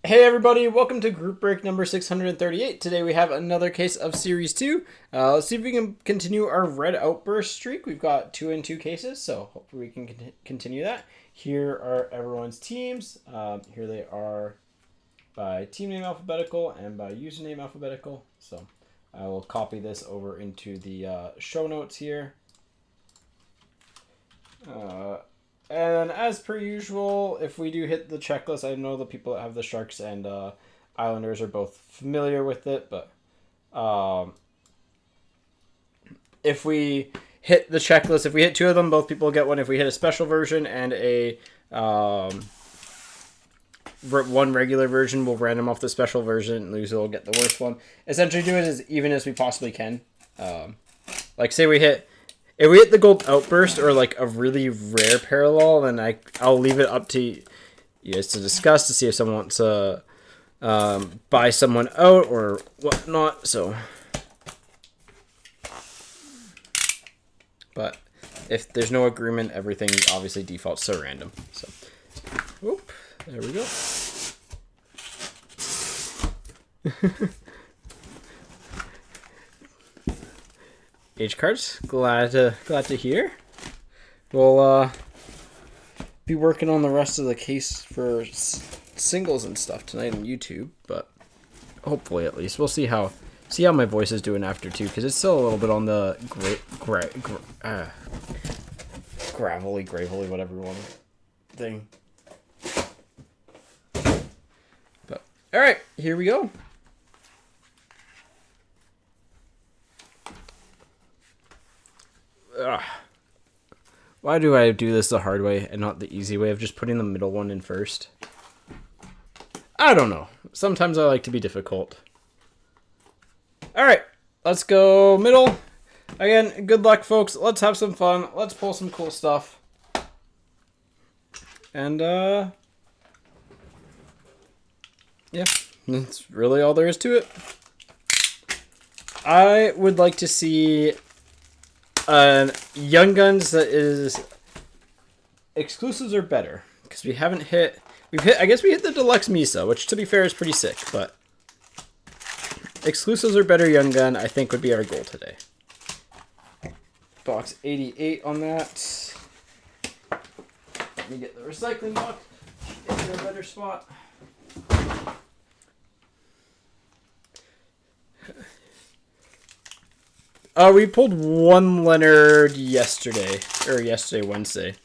Hey everybody, welcome to group break number 638. Today we have another case of series 2. Let's see if we can continue our red outburst streak. We've got 2 and 2 cases, so hopefully we can continue that. Here are everyone's teams. Here they are by team name alphabetical and by username alphabetical. So I will copy this over into the show notes here. And as per usual, if we do hit the checklist, I know the people that have the Sharks and Islanders are both familiar with it, but if we hit the checklist, if we hit 2 of them, both people get one. If we hit a special version and a one regular version, we'll random off the special version. Loser will get the worst one. Essentially, do it as even as we possibly can. Like, say we hit... If we hit the gold outburst or like a really rare parallel, then I'll leave it up to you guys to discuss to see if someone wants to buy someone out or whatnot. So, but if there's no agreement, everything obviously defaults to random. So, whoop, there we go. H cards, glad to hear. We'll be working on the rest of the case for singles and stuff tonight on YouTube, but hopefully at least we'll see how my voice is doing after too, because it's still a little bit on the gravelly, whatever you want thing. But all right, here we go. Why do I do this the hard way and not the easy way of just putting the middle one in first? I don't know. Sometimes I like to be difficult. Alright, let's go middle. Again, good luck, folks. Let's have some fun. Let's pull some cool stuff. And, yeah, that's really all there is to it. I would like to see Young Guns that is exclusives are better, because we haven't hit. I guess we hit the deluxe Misa, which to be fair is pretty sick, but exclusives are better. Young Gun, I think, would be our goal today. Box 88 on that. Let me get the recycling box in a better spot. We pulled one Leonard yesterday, Wednesday.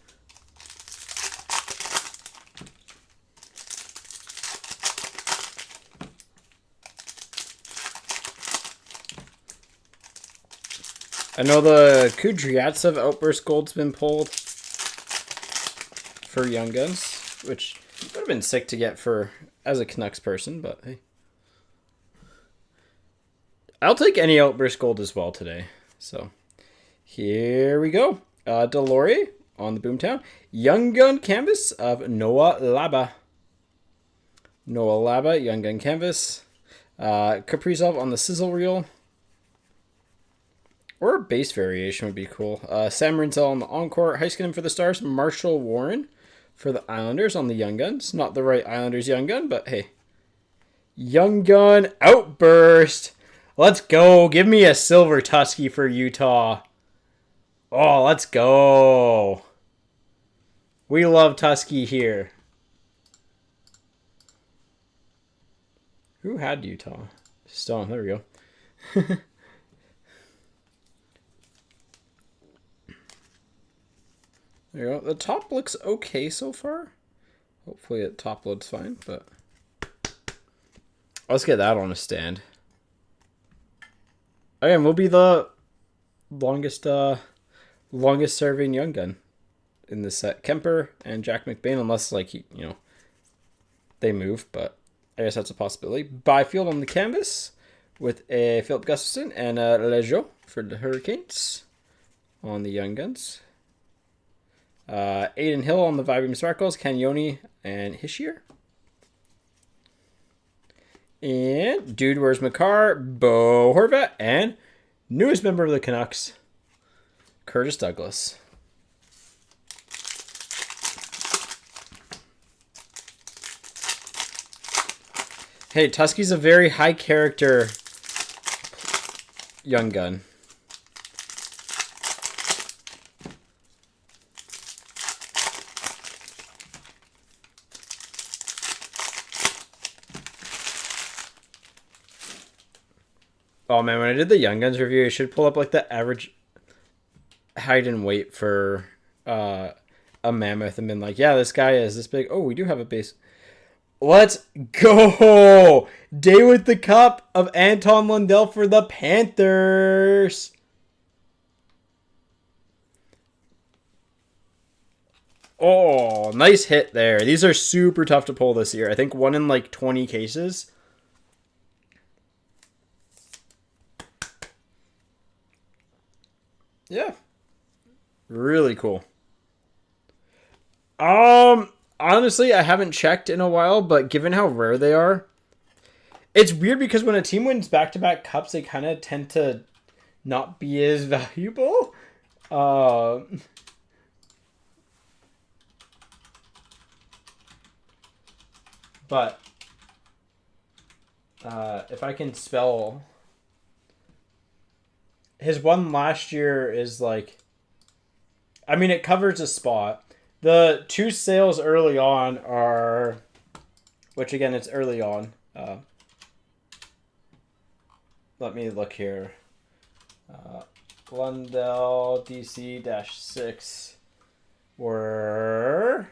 I know the Kudryavtsev Outburst Gold's been pulled for Young Guns, which would have been sick to get for as a Canucks person, but hey. I'll take any Outburst Gold as well today. So, here we go. Delore on the Boomtown. Young Gun Canvas of Noah Laba. Young Gun Canvas. Kaprizov on the Sizzle Reel. Or a base variation would be cool. Sam Rinzel on the Encore. Heiskanen for the Stars. Marshall Warren for the Islanders on the Young Guns. Not the right Islanders Young Gun, but hey. Young Gun Outburst. Let's go. Give me a silver Tusky for Utah. Oh, let's go. We love Tusky here. Who had Utah? Stone. There we go. There you go. The top looks okay so far. Hopefully the top loads fine, but let's get that on a stand. Again, we'll be the longest serving Young Gun in this set. Kemper and Jack McBain, unless they move, but I guess that's a possibility. Byfield on the canvas with a Philip Gustafson and a Lejeune for the Hurricanes on the Young Guns. Aiden Hill on the Vibing Sparkles, Canyoni and Hischier. And Dude, Where's Makar, Bo Horvat, and newest member of the Canucks, Curtis Douglas. Hey, Tusky's a very high character young gun. Oh man, when I did the Young Guns review, I should pull up like the average height and weight for a mammoth and been like, yeah, this guy is this big. Oh, we do have a base. Let's go! Day with the Cup of Anton Lundell for the Panthers. Oh, nice hit there. These are super tough to pull this year. I think one in like 20 cases. Yeah. Really cool. Honestly, I haven't checked in a while, but given how rare they are, it's weird because when a team wins back-to-back cups, they kind of tend to not be as valuable. But if I can spell, his one last year is like, I mean, it covers a spot. The two sales early on are, which again, it's early on. Let me look here. Lundell DC-6 were...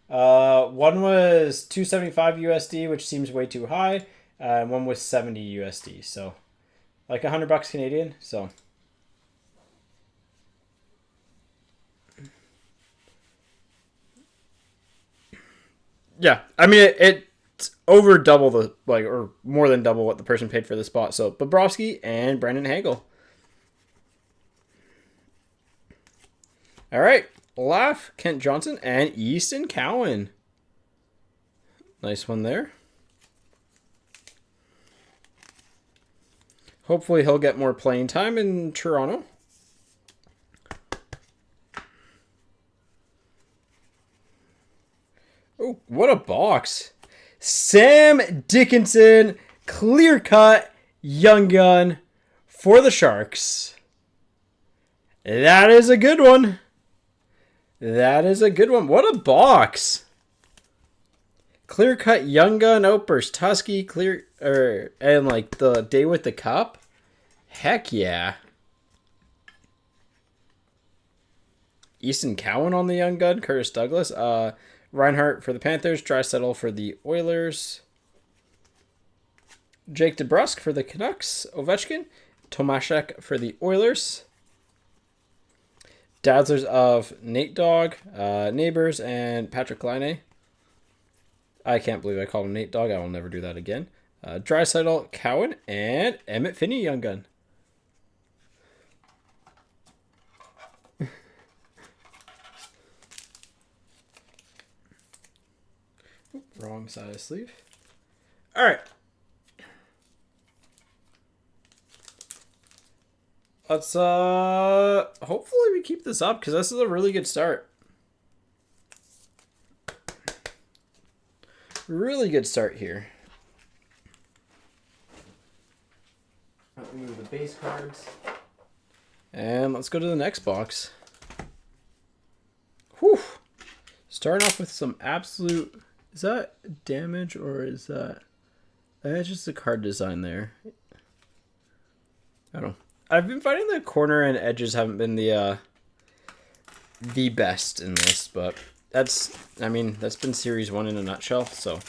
one was 275 USD, which seems way too high. And one was 70 USD. So like $100 Canadian. So yeah, I mean it's over double the or more than double what the person paid for the spot. So Bobrovsky and Brandon Hagel. All right, Olaf, Kent Johnson, and Easton Cowan. Nice one there. Hopefully he'll get more playing time in Toronto. Oh, what a box. Sam Dickinson, clear cut, young gun for the Sharks. That is a good one. That is a good one. What a box. Clear cut, young gun, outburst, Tusky, clear, and like the day with the cup. Heck yeah. Easton Cowan on the young gun, Curtis Douglas. Reinhardt for the Panthers, Draisaitl for the Oilers. Jake DeBrusk for the Canucks, Ovechkin. Tomashek for the Oilers. Dazzlers of Nate Dogg, Neighbors, and Patrick Laine. I can't believe I called him Nate Dogg. I will never do that again. Draisaitl, Cowan, and Emmett Finney, young gun. Wrong side of sleeve. All right. Let's hopefully we keep this up because this is a really good start. Really good start here. Let me move the base cards. And let's go to the next box. Whew. Starting off with some absolute... Is that damage or is that... That's just the card design there. I don't know. I've been finding the corner and edges haven't been the best in this, but that's been Series 1 in a nutshell. So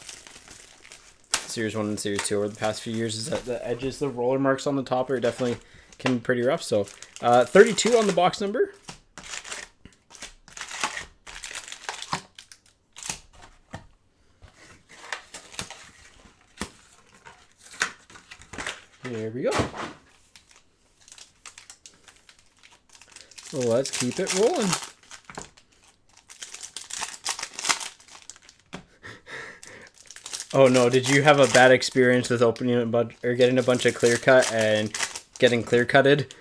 Series 1 and Series 2 over the past few years is that the edges, the roller marks on the top are definitely can be pretty rough. So 32 on the box number. Here we go. Let's keep it rolling. Oh no, did you have a bad experience with opening a bunch or getting a bunch of clear cut and getting clear cutted?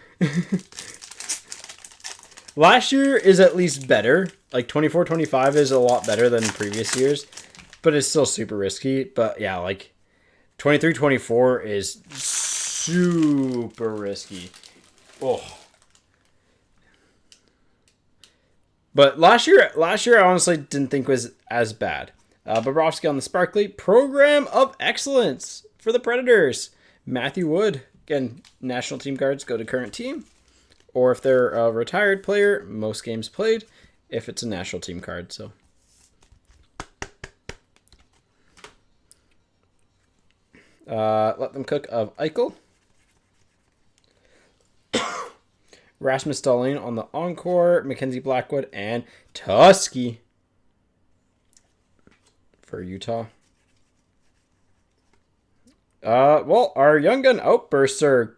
Last year is at least better. Like 24-25 is a lot better than previous years, but it's still super risky. But yeah, like 23-24 is super risky. Oh. But last year I honestly didn't think was as bad. Bobrovsky on the Sparkly. Program of Excellence for the Predators. Matthew Wood. Again, national team cards go to current team. Or if they're a retired player, most games played. If it's a national team card, so. Let Them Cook of Eichel. Rasmus Dahlin on the Encore. Mackenzie Blackwood and Tusky for Utah. Well, our Young Gun outbursts are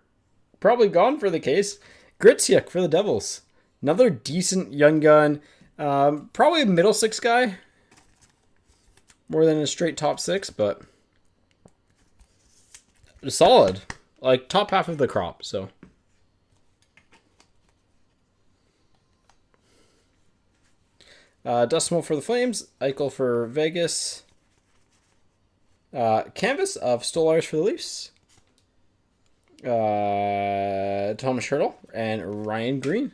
probably gone for the case. Gritsuk for the Devils. Another decent Young Gun. Probably a middle six guy. More than a straight top six, but solid. Like top half of the crop, so. Decimal for the Flames. Eichel for Vegas. Canvas of Stolarz for the Leafs. Thomas Hertl and Ryan Green.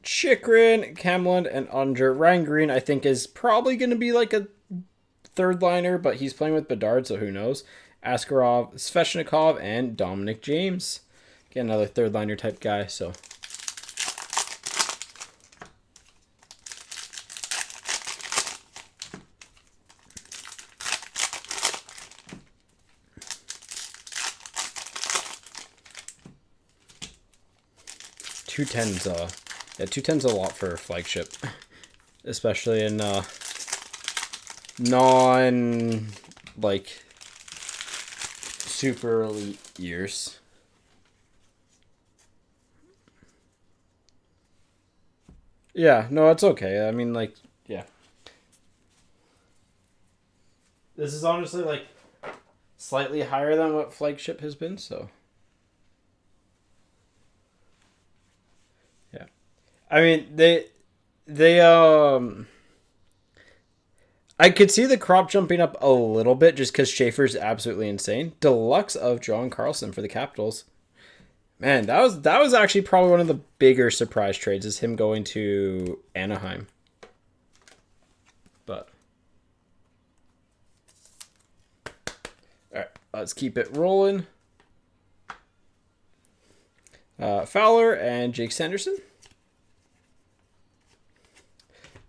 Chikrin, Kamlund, and Unger. Ryan Green, I think, is probably going to be like a third liner, but he's playing with Bedard, so who knows. Askarov, Svechnikov, and Dominic James. Again, another third liner type guy, so. Two tens, 210's a lot for a flagship, especially in non like super elite years. Yeah, no, it's okay. I mean, like, yeah. This is honestly like slightly higher than what flagship has been, so. Yeah. I mean, I could see the crop jumping up a little bit just because Schaefer's absolutely insane. Deluxe of John Carlson for the Capitals. Man, that was actually probably one of the bigger surprise trades, is him going to Anaheim. But all right, let's keep it rolling. Fowler and Jake Sanderson.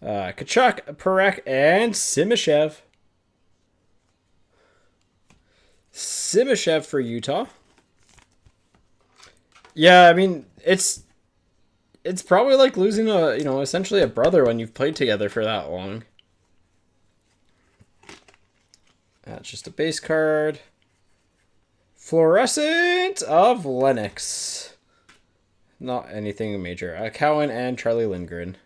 Kachuk, Parekh, and Simashev. Simashev for Utah. Yeah, I mean, it's probably like losing essentially a brother when you've played together for that long. That's just a base card. Fluorescent of Lennox. Not anything major. Cowan and Charlie Lindgren.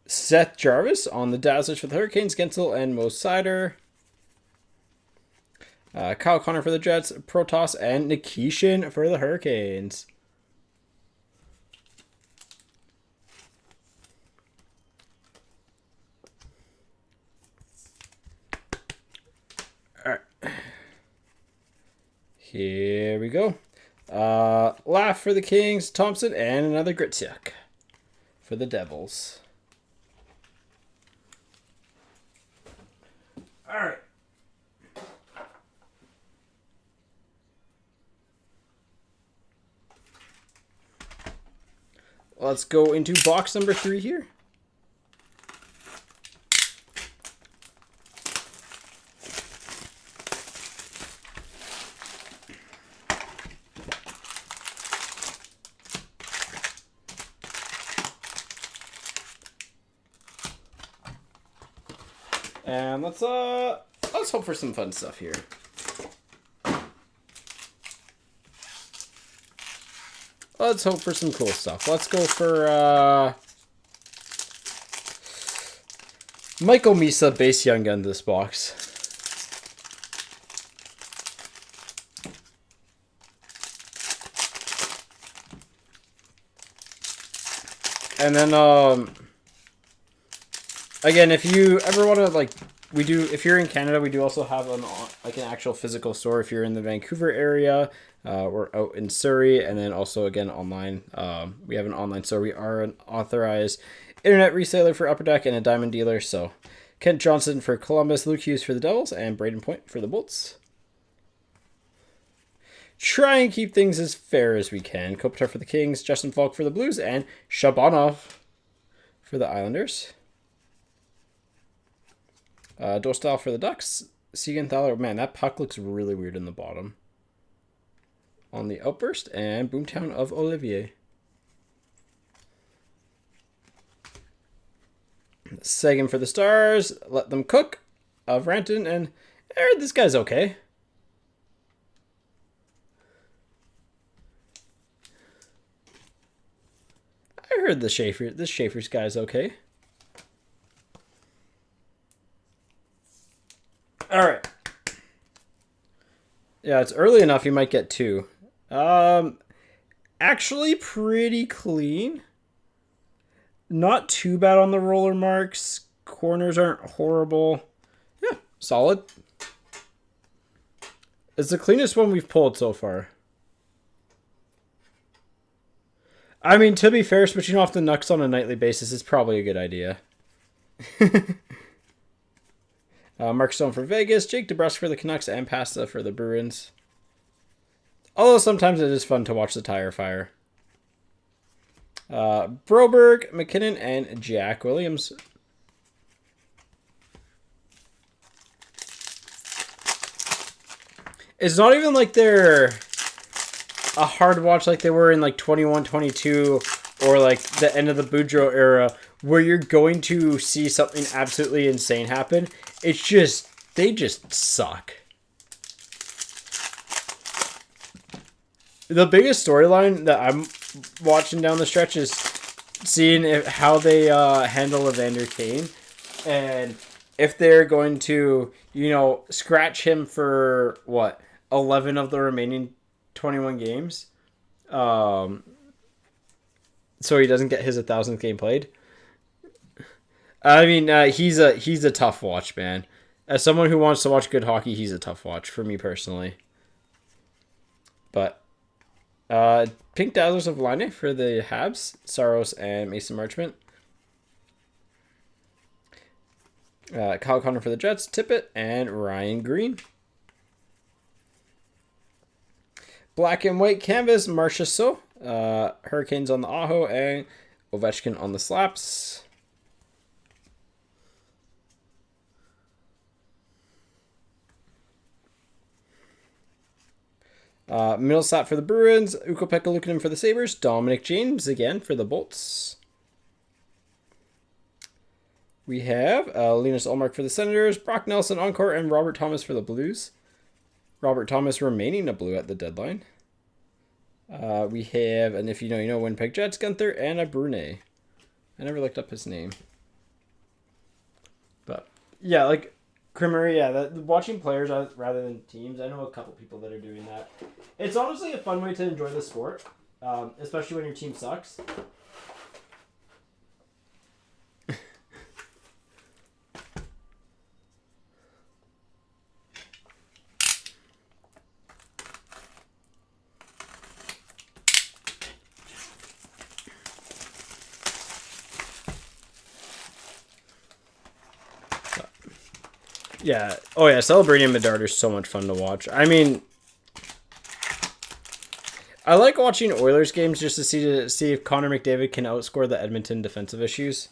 Seth Jarvis on the Dazzlers for the Hurricanes. Gensel and Mo Sider. Kyle Connor for the Jets. Protoss and Nikishin for the Hurricanes. All right. Here we go. Laugh for the Kings. Thompson and another Gritsuk for the Devils. All right. Let's go into box number 3 here. And let's hope for some fun stuff here. Let's hope for some cool stuff. Let's go for Michael Misa base Young Gun this box. And then again, if you ever want to, like, we do, if you're in Canada, we do also have an actual physical store. If you're in the Vancouver area, we're out in Surrey, and then also again online, we have an online store. We are an authorized internet reseller for Upper Deck and a diamond dealer. So Kent Johnson for Columbus, Luke Hughes for the Devils, and Braden Point for the Bolts. Try and keep things as fair as we can. Kopitar for the Kings, Justin Falk for the Blues, and Shabanov for the Islanders. Dostal for the Ducks. Siegenthaler. Man, that puck looks really weird in the bottom. On the outburst. And Boomtown of Olivier. Sagan for the Stars. Let Them Cook of Ranton. And this guy's okay. I heard this Schaefer's guy's okay. All right. Yeah, it's early enough. You might get two. Actually, pretty clean. Not too bad on the roller marks. Corners aren't horrible. Yeah, solid. It's the cleanest one we've pulled so far. I mean, to be fair, switching off the Nucks on a nightly basis is probably a good idea. Mark Stone for Vegas, Jake DeBrusk for the Canucks, and Pasta for the Bruins. Although sometimes it is fun to watch the tire fire. Broberg, McKinnon, and Jack Williams. It's not even like they're a hard watch like they were in like 21-22 or like the end of the Boudreaux era where you're going to see something absolutely insane happen. It's just, they just suck. The biggest storyline that I'm watching down the stretch is seeing how they handle Evander Kane and if they're going to, scratch him for 11 of the remaining 21 games, so he doesn't get his 1,000th game played. I mean, he's a tough watch, man. As someone who wants to watch good hockey, he's a tough watch for me personally. But Pink Dazzlers of Line for the Habs, Saros and Mason Marchment. Kyle Connor for the Jets, Tippett, and Ryan Green. Black and white canvas, Marcia So. Hurricanes on the Aho, and Ovechkin on the slaps. Middle slap for the Bruins, Ukko-Pekka Luukkonen for the Sabres, Dominic James again for the Bolts. We have Linus Ullmark for the Senators, Brock Nelson Encore, and Robert Thomas for the Blues. Robert Thomas remaining a Blue at the deadline. We have, and if you know, Winnipeg Jets, Gunther, and a Brune. I never looked up his name. But, yeah, like, Creamery, watching players rather than teams, I know a couple people that are doing that. It's honestly a fun way to enjoy the sport, especially when your team sucks. Yeah. Oh, yeah. Celebrating Bedard is so much fun to watch. I mean, I like watching Oilers games just to see if Connor McDavid can outscore the Edmonton defensive issues.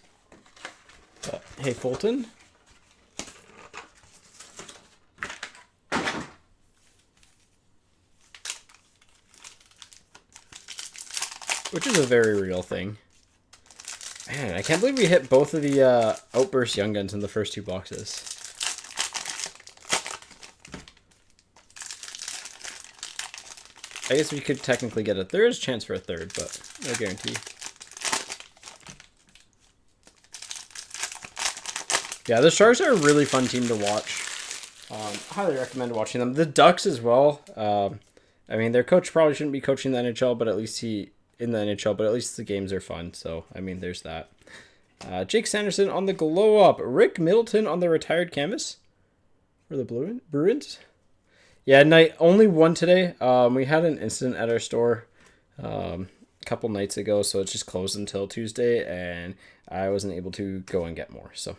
But, hey, Fulton. Which is a very real thing. Man, I can't believe we hit both of the Outburst Young Guns in the first two boxes. I guess we could technically get there is a chance for a third, but no guarantee. Yeah, the Sharks are a really fun team to watch. Highly recommend watching them. The Ducks as well. I mean, their coach probably shouldn't be coaching the NHL, but at least the games are fun. So, I mean, there's that. Jake Sanderson on the glow up. Rick Middleton on the retired canvas for the Bruins. Yeah, only one today. We had an incident at our store a couple nights ago, so it's just closed until Tuesday, and I wasn't able to go and get more. So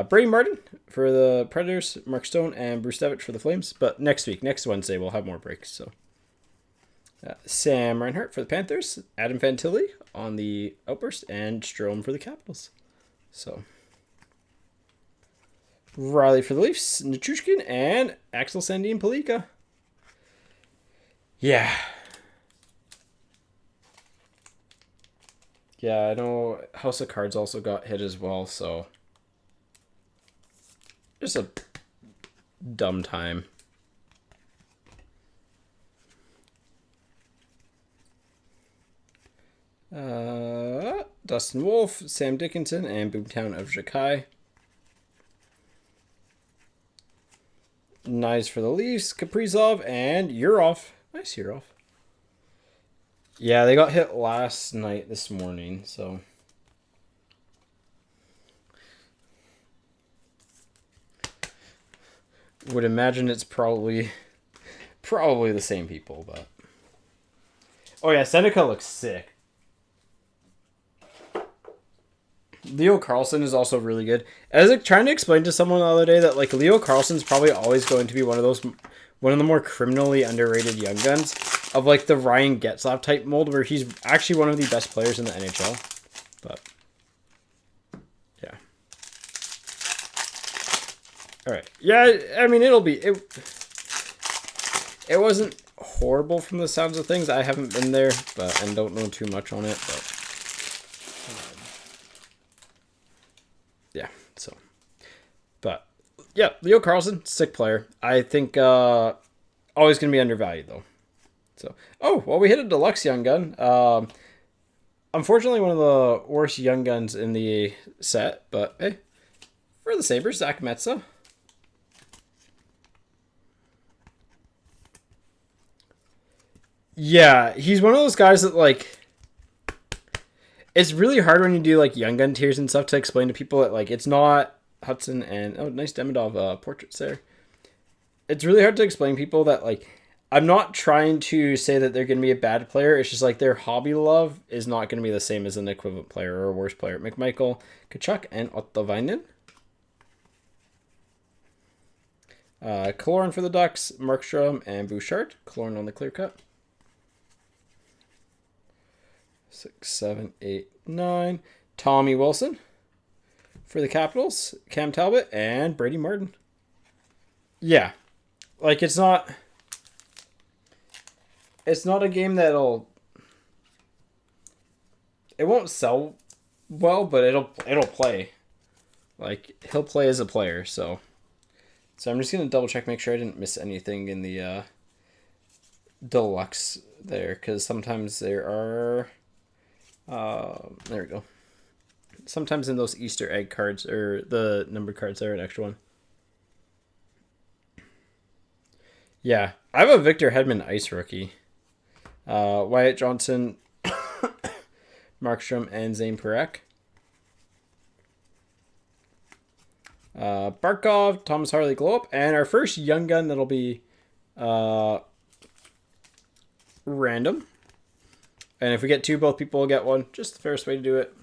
Brady Martin for the Predators, Mark Stone, and Bruce Devitt for the Flames. But next Wednesday, we'll have more breaks. So Sam Reinhart for the Panthers, Adam Fantilli on the Outburst, and Strome for the Capitals. So Riley for the Leafs, Nichushkin, and Axel Sandin Palika. Yeah. Yeah, I know House of Cards also got hit as well, so just a dumb time. Dustin Wolf, Sam Dickinson, and Boomtown of Jakai. Nice for the Leafs, Kaprizov, and Yurov. Nice Yurov. Yeah, they got hit last night this morning, so. Would imagine it's probably the same people, but. Oh yeah, Seneca looks sick. Leo Carlson is also really good. I was trying to explain to someone the other day that like Leo Carlson's probably always going to be one of the more criminally underrated young guns of like the Ryan Getzlaf type mold, where he's actually one of the best players in the NHL. But yeah. All right. Yeah, I mean it wasn't horrible from the sounds of things. I haven't been there, and don't know too much on it, but yeah, so. But yeah, Leo Carlson, sick player. I think always going to be undervalued though. So, we hit a deluxe young gun. Unfortunately, one of the worst young guns in the set, but hey, for the Sabres, Zach Metza. Yeah, he's one of those guys that like. It's really hard when you do like young gun tiers and stuff to explain to people that like it's not Hudson and nice Demidov portraits there. It's really hard to explain to people that like I'm not trying to say that they're going to be a bad player. It's just like their hobby love is not going to be the same as an equivalent player or a worse player. McMichael, Kachuk, and Ottavainen. Kaloran for the Ducks, Markstrom, and Bouchard. Kaloran on the clear cut. 6, 7, 8, 9. Tommy Wilson for the Capitals, Cam Talbot, and Brady Martin. Yeah, like it's not a game it won't sell well, but it'll play. Like he'll play as a player, so I'm just gonna double check, make sure I didn't miss anything in the deluxe there, because sometimes there are. There we go. Sometimes in those Easter egg cards or the numbered cards, there are an extra one. Yeah, I have a Victor Hedman ice rookie. Wyatt Johnson, Markstrom, and Zane Parekh. Barkov, Thomas Harley glow up, and our first young gun that'll be random. And if we get two, both people will get one. Just the fairest way to do it.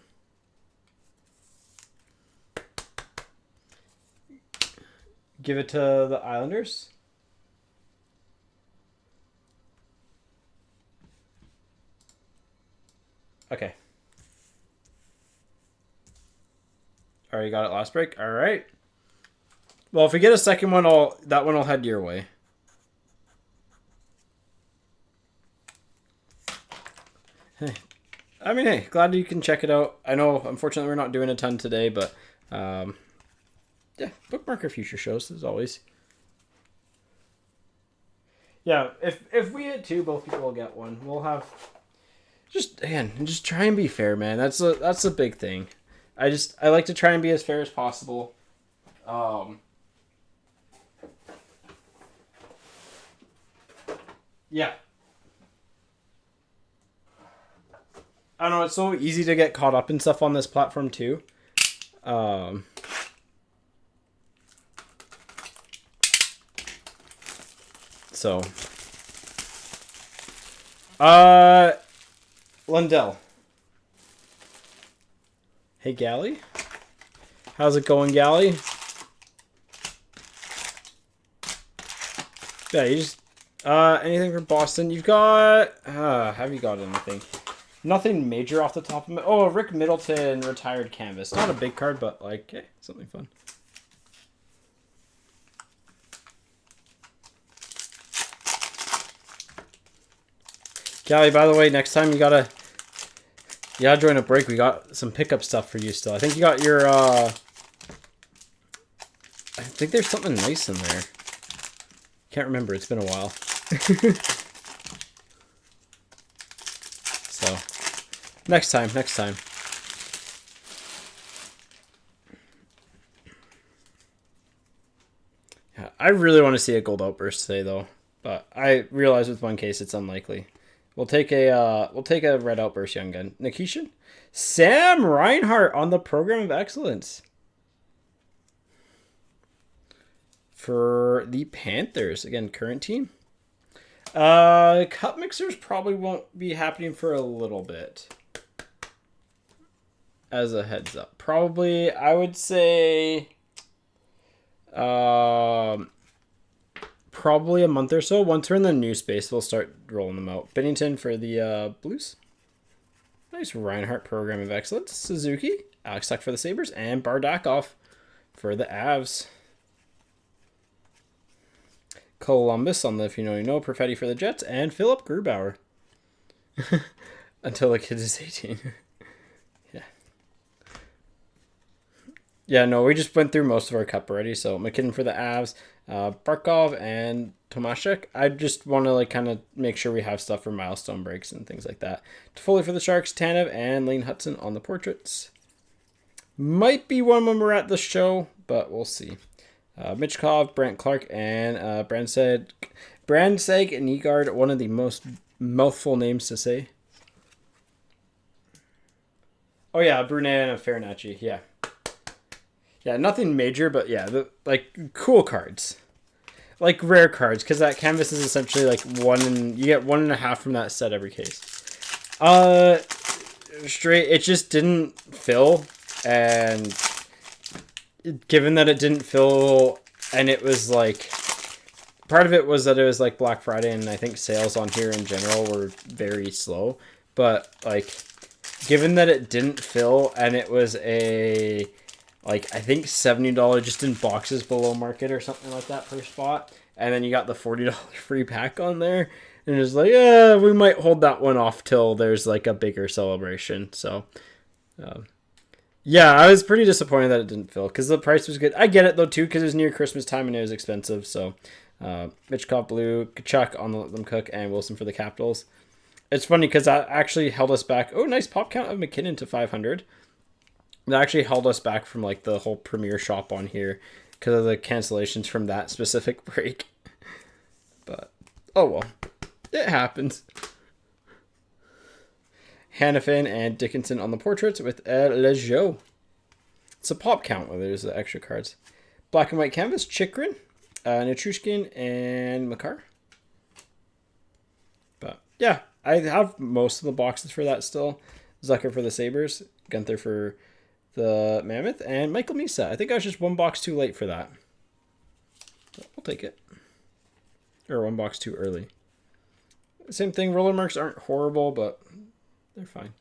Give it to the Islanders. Okay. Already got it last break. All right. Well, if we get a second one, that one will head your way. I mean, hey, glad you can check it out. I know, unfortunately, we're not doing a ton today, but yeah, bookmark our future shows as always. Yeah, if we hit two, both people will get one. We'll have just try and be fair, man. That's a big thing. I like to try and be as fair as possible. Yeah. I don't know, it's so easy to get caught up in stuff on this platform too. So, Lundell. Hey, Gally. How's it going, Gally? Yeah, you just, anything from Boston? You've got, have you got anything? Nothing major off the top of my, oh, Rick Middleton retired canvas. Not a big card, but like, hey, something fun. Gally, by the way, next time you gotta join a break. We got some pickup stuff for you still. I think you got your, I think there's something nice in there. Can't remember. It's been a while. So, next time. Yeah, I really want to see a gold outburst today, though. But I realize with one case it's unlikely. We'll take a red outburst, young gun. Nikishin? Sam Reinhart on the program of excellence. For the Panthers. Again, current team. Cup mixers probably won't be happening for a little bit. As a heads up. Probably, I would say, probably a month or so. Once we're in the new space, we'll start rolling them out. Bennington for the Blues. Nice Reinhardt program of excellence. Suzuki. Alex Tuck for the Sabres. And Bardakov for the Avs. Columbus on the If You Know You Know. Perfetti for the Jets. And Philip Grubauer. Until the kid is 18. Yeah. Yeah, no, we just went through most of our cup already. So McKinnon for the Avs. Barkov and Tomashek. I just want to like kind of make sure we have stuff for milestone breaks and things like that. Toffoli for the Sharks, Tanev and Lane Hudson on the portraits. Might be one when we're at the show, but we'll see. Mitchkov, Brant Clark, and Brandseg and Nygaard, one of the most mouthful names to say. Oh yeah, Brunet and Farinacci, yeah. Yeah, nothing major, but yeah, like cool cards. Like rare cards, because that canvas is essentially like you get 1.5 from that set every case. Straight, it just didn't fill, and given that it didn't fill, and it was like, part of it was that it was like Black Friday, and I think sales on here in general were very slow, but like, given that it didn't fill, and it was a, like, I think $70 just in boxes below market or something like that per spot, and then you got the $40 free pack on there, and it was like, yeah, we might hold that one off till there's like a bigger celebration, so, yeah, I was pretty disappointed that it didn't fill because the price was good. I get it though too because it was near Christmas time and it was expensive. So, Mitchkov Blue, Kachuk on the Let Them Cook, and Wilson for the Capitals. It's funny because that actually held us back. Oh, nice pop count of McKinnon to 500. That actually held us back from like the whole Premier shop on here because of the cancellations from that specific break. But oh well, it happens. Hannafin and Dickinson on the portraits with Lejeau. It's a pop count where there's the extra cards. Black and white canvas, Chikrin, Natrushkin, and Makar. But yeah, I have most of the boxes for that still. Zucker for the Sabres, Gunther for the Mammoth, and Michael Misa. I think I was just one box too late for that. But I'll take it. Or one box too early. Same thing, roller marks aren't horrible, but they're fine.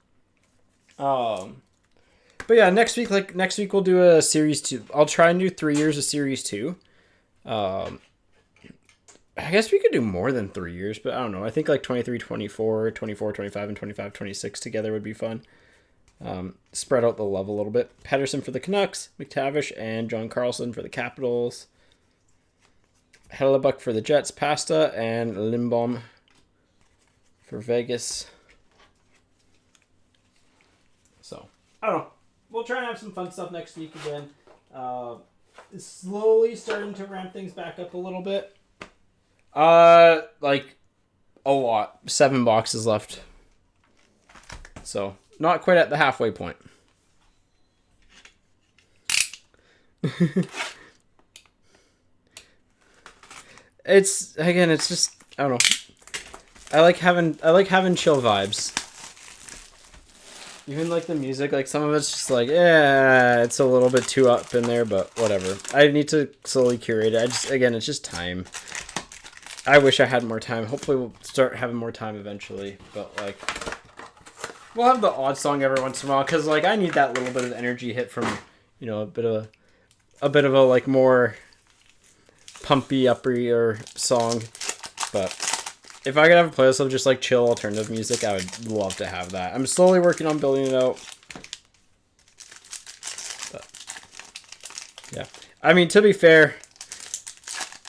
But yeah, next week we'll do a series 2. I'll try and do 3 years of series 2. I guess we could do more than 3 years, but I don't know. I think like 23, 24, 24, 25, and 25, 26 together would be fun. Spread out the love a little bit. Pedersen for the Canucks, McTavish and John Carlson for the Capitals. Hellebuck for the Jets, Pasta, and Lindbaum for Vegas. So, I don't know. We'll try and have some fun stuff next week again. Slowly starting to ramp things back up a little bit. Like a lot. 7 boxes left. So, not quite at the halfway point. It's just, I don't know. I like having chill vibes. Even like the music, like some of it's just like, yeah, it's a little bit too up in there, but whatever. I need to slowly curate it. Again, it's just time. I wish I had more time. Hopefully we'll start having more time eventually, but like, we'll have the odd song every once in a while, because like I need that little bit of energy hit from, a bit of a like more pumpy, uppy song. But if I could have a playlist of just like chill alternative music, I would love to have that. I'm slowly working on building it out. But yeah, I mean, to be fair,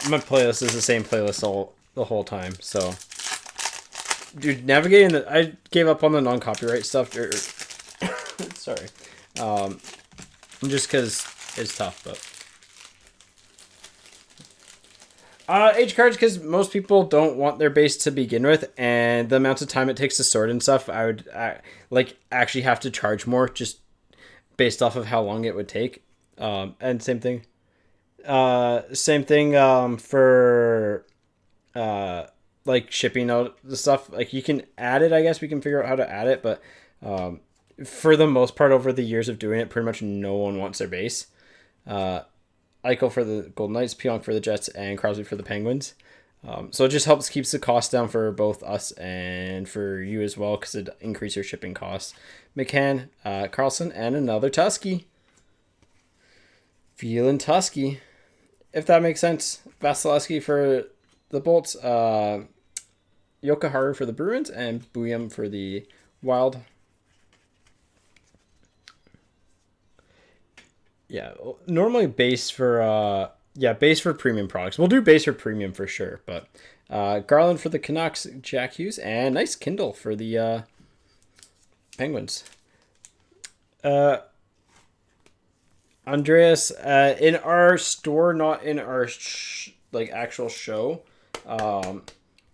my playlist is the same playlist the whole time. So, dude, I gave up on the non-copyright stuff. Sorry, just because it's tough, but. H cards, because most people don't want their base to begin with, and the amount of time it takes to sort and stuff, I would actually have to charge more just based off of how long it would take. And same thing for like shipping out the stuff. Like you can add it, I guess we can figure out how to add it, but for the most part, over the years of doing it, pretty much no one wants their base. Eichel for the Golden Knights, Pionk for the Jets, and Crosby for the Penguins. So it just keeps the cost down for both us and for you as well, because it increases your shipping costs. McCann, Carlson, and another Tusky. Feeling Tusky, if that makes sense. Vasilevsky for the Bolts, Yokoharu for the Bruins, and Buyam for the Wild. Yeah, normally base for premium products. We'll do base for premium for sure, but Garland for the Canucks, Jack Hughes, and nice Kindle for the Penguins. Andreas, in our store, not in our actual show,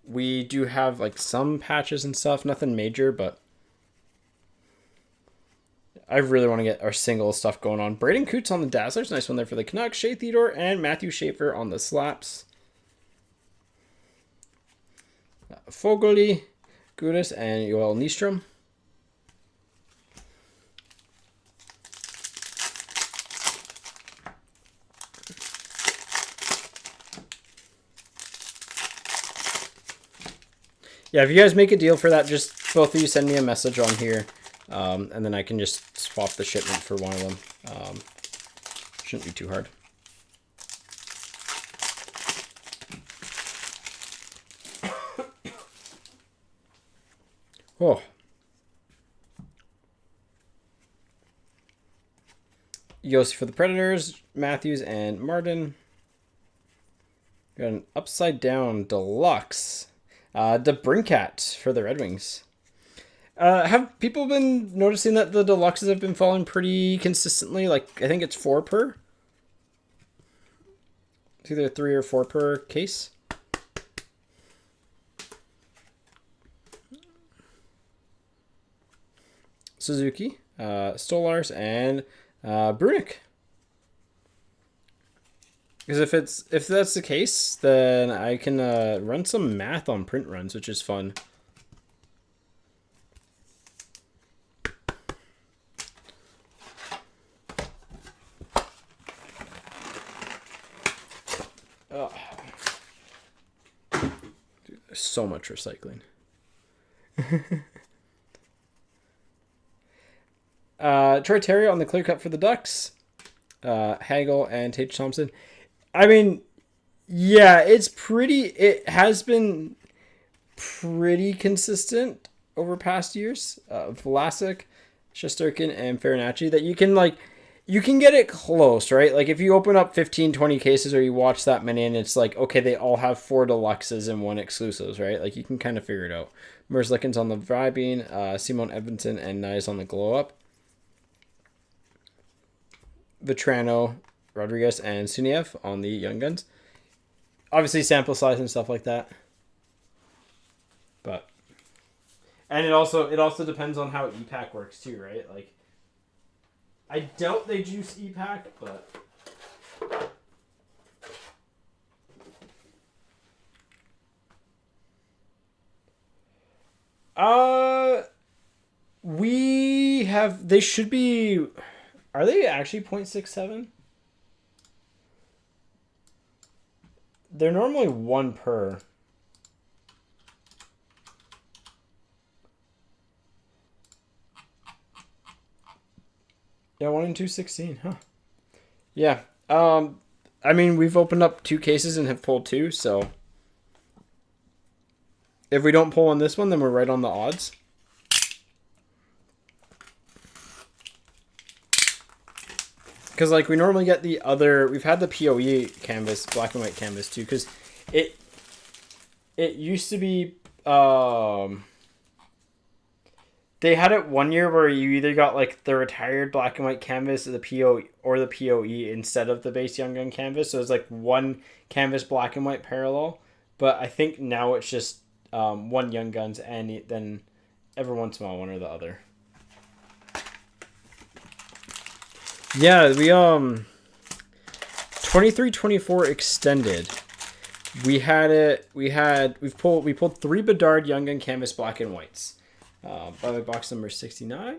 we do have like some patches and stuff, nothing major, but I really want to get our single stuff going on. Braden Coots on the Dazzlers. Nice one there for the Canucks. Shea Theodore and Matthew Schaefer on the Slaps. Foegele, Gudis, and Joel Nystrom. Yeah, if you guys make a deal for that, just both of you send me a message on here. And then I can just swap the shipment for one of them. Shouldn't be too hard. Oh. Yossi for the Predators, Matthews and Martin. Got an upside down deluxe. DeBrincat for the Red Wings. Have people been noticing that the deluxes have been falling pretty consistently? Like, I think it's 4 per. It's either 3 or 4 per case. Suzuki, Stolars, and Brunick. Because if that's the case, then I can run some math on print runs, which is fun. Oh. Dude, there's so much recycling. Troy Terry on the clear cut for the Ducks. Hagel and Tate Thompson. I mean, yeah, it has been pretty consistent over past years. Vlasic, Shesterkin, and Farinacci, that you can get it close, right? Like if you open up 15, 20 cases or you watch that many and it's like, okay, they all have 4 deluxes and 1 exclusives, right? Like you can kind of figure it out. Merzlikins on the Vibing, Simon Edvinson and Nyes on the glow up. Vetrano, Rodriguez, and Suniev on the Young Guns. Obviously sample size and stuff like that. And it also depends on how EPAC works too, right? Like I doubt they juice EPAC, but We have, they should be, are they actually 0.67? They're normally 1 per. Yeah, 1 in 216, huh? Yeah. I mean, we've opened up 2 cases and have pulled 2, so if we don't pull on this one, then we're right on the odds. Because, like, we normally get the other... We've had the PoE canvas, black and white canvas, too. Because it used to be... they had it one year where you either got, like, the retired black and white canvas or the PoE instead of the base Young Gun canvas. So it's, like, 1 canvas black and white parallel. But I think now it's just 1 Young Guns and then every once in a while 1 or the other. Yeah, we 23-24 extended. We pulled 3 Bedard Young Gun canvas black and whites. By the box number 69.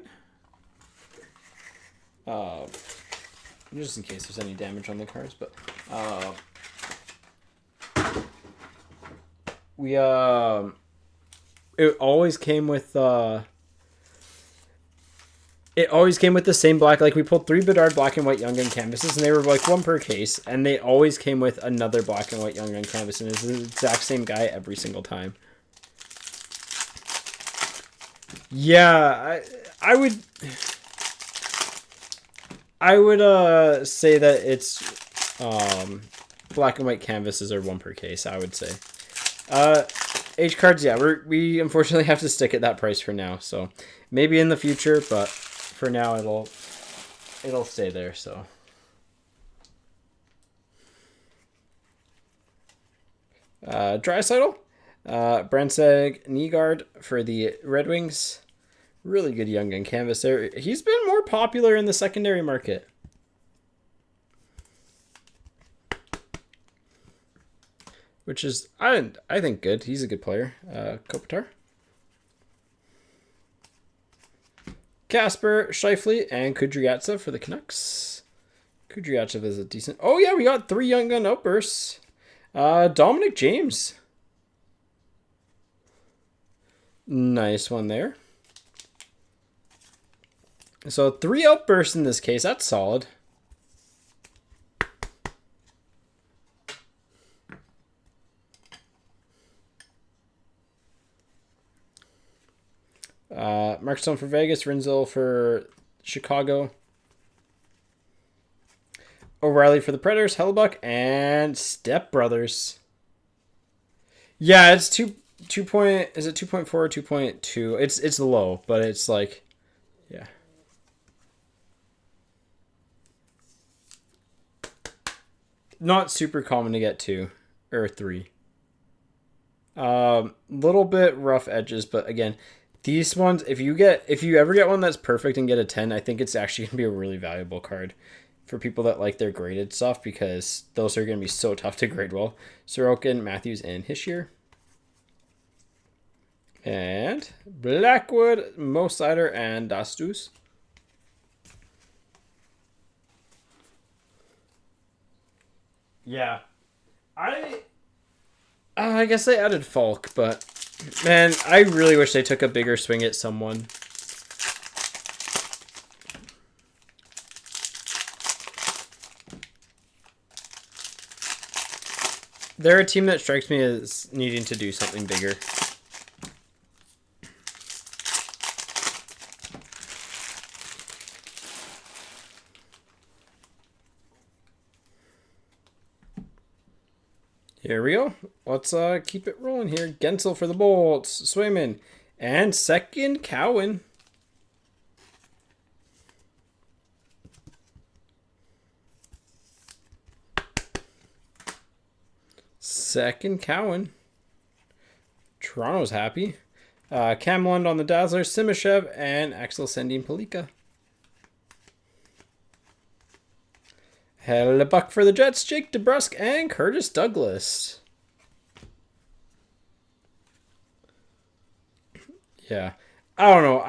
Just in case there's any damage on the cards, but it always came with the same black. Like, we pulled 3 Bedard black and white Young Gun canvases, and they were like 1 per case, and they always came with another black and white Young Gun canvas, and it's the exact same guy every single time. Yeah, I would say that it's black and white canvases are 1 per case, I would say. H cards, yeah, we unfortunately have to stick at that price for now, so maybe in the future, but for now it'll stay there. So Draisaitl, Brandstad, Nygaard for the Red Wings. Really good Young Gun canvas there. He's been more popular in the secondary market. Which is, I think, good. He's a good player. Kopitar. Kasper, Scheifele, and Kudryavtsev for the Canucks. Kudryavtsev is a decent... Oh, yeah, we got 3 Young Gun outbursts. Dominic James. Nice one there. So 3 outbursts in this case. That's solid. Mark Stone for Vegas, Rinzel for Chicago, O'Reilly for the Predators, Hellebuck, and Step Brothers. Yeah, it's 2 point. Is it 2.4 or 2.2? It's low, but it's like, yeah. Not super common to get 2 or 3. Little bit rough edges, but again. These ones, if you ever get one that's perfect and get a 10, I think it's actually going to be a really valuable card for people that like their graded stuff, because those are going to be so tough to grade well. Sorokin, Matthews, and Hischier. And Blackwood, Mo Sider, and Dastus. Yeah. I guess they added Falk, but... Man, I really wish they took a bigger swing at someone. They're a team that strikes me as needing to do something bigger. Here we go. Let's keep it rolling here. Gensel for the Bolts. Swayman. And second Cowan. Second Cowan. Toronto's happy. Kamlund on the Dazzler. Simashev and Axel sending Palika. Hellebuck for the Jets, Jake DeBrusk, and Curtis Douglas. Yeah. I don't know.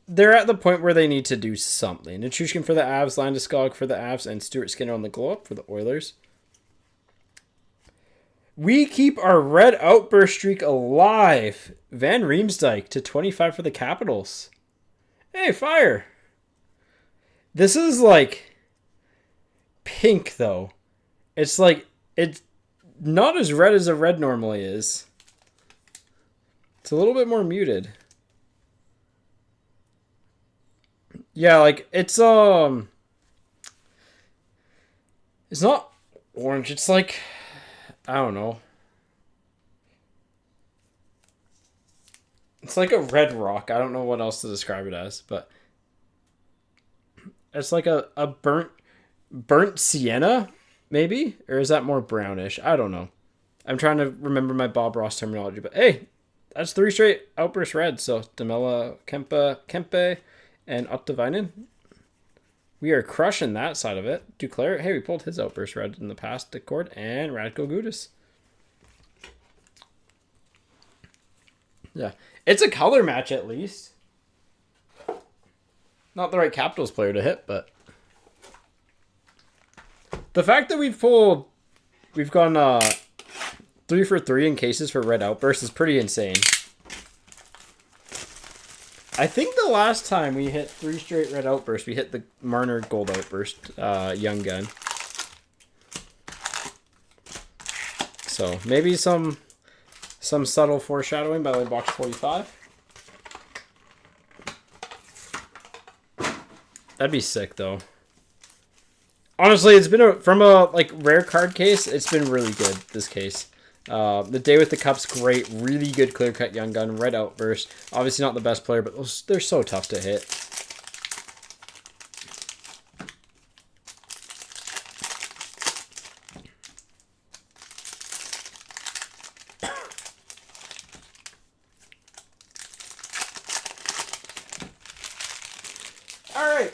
They're at the point where they need to do something. Nichushkin for the Avs, Landeskog for the Avs, and Stuart Skinner on the glow-up for the Oilers. We keep our red outburst streak alive. Van Riemsdyk to 25 for the Capitals. Hey, fire. This is like pink, though. It's like, it's not as red as a red normally is. It's a little bit more muted. Yeah, like, it's not orange. It's like, I don't know. It's like a red rock. I don't know what else to describe it as, but it's like a burnt sienna, maybe? Or is that more brownish? I don't know. I'm trying to remember my Bob Ross terminology, but hey, that's 3 straight outburst red. So Demela, Kempe, and Ottavainen. We are crushing that side of it. Duclair, hey, we pulled his outburst red in the past. Decord and Radko Gudas. Yeah. It's a color match at least. Not the right Capitals player to hit, but the fact that we've gone 3 for 3 in cases for red outburst is pretty insane. I think the last time we hit 3 straight red outbursts, we hit the Marner gold outburst young gun. So maybe some subtle foreshadowing by the box 45. That'd be sick though. Honestly, it's been from a like rare card case. It's been really good this case. The Day with the Cup's great. Really good clear cut young gun. Red outburst. Obviously not the best player, but they're so tough to hit. All right.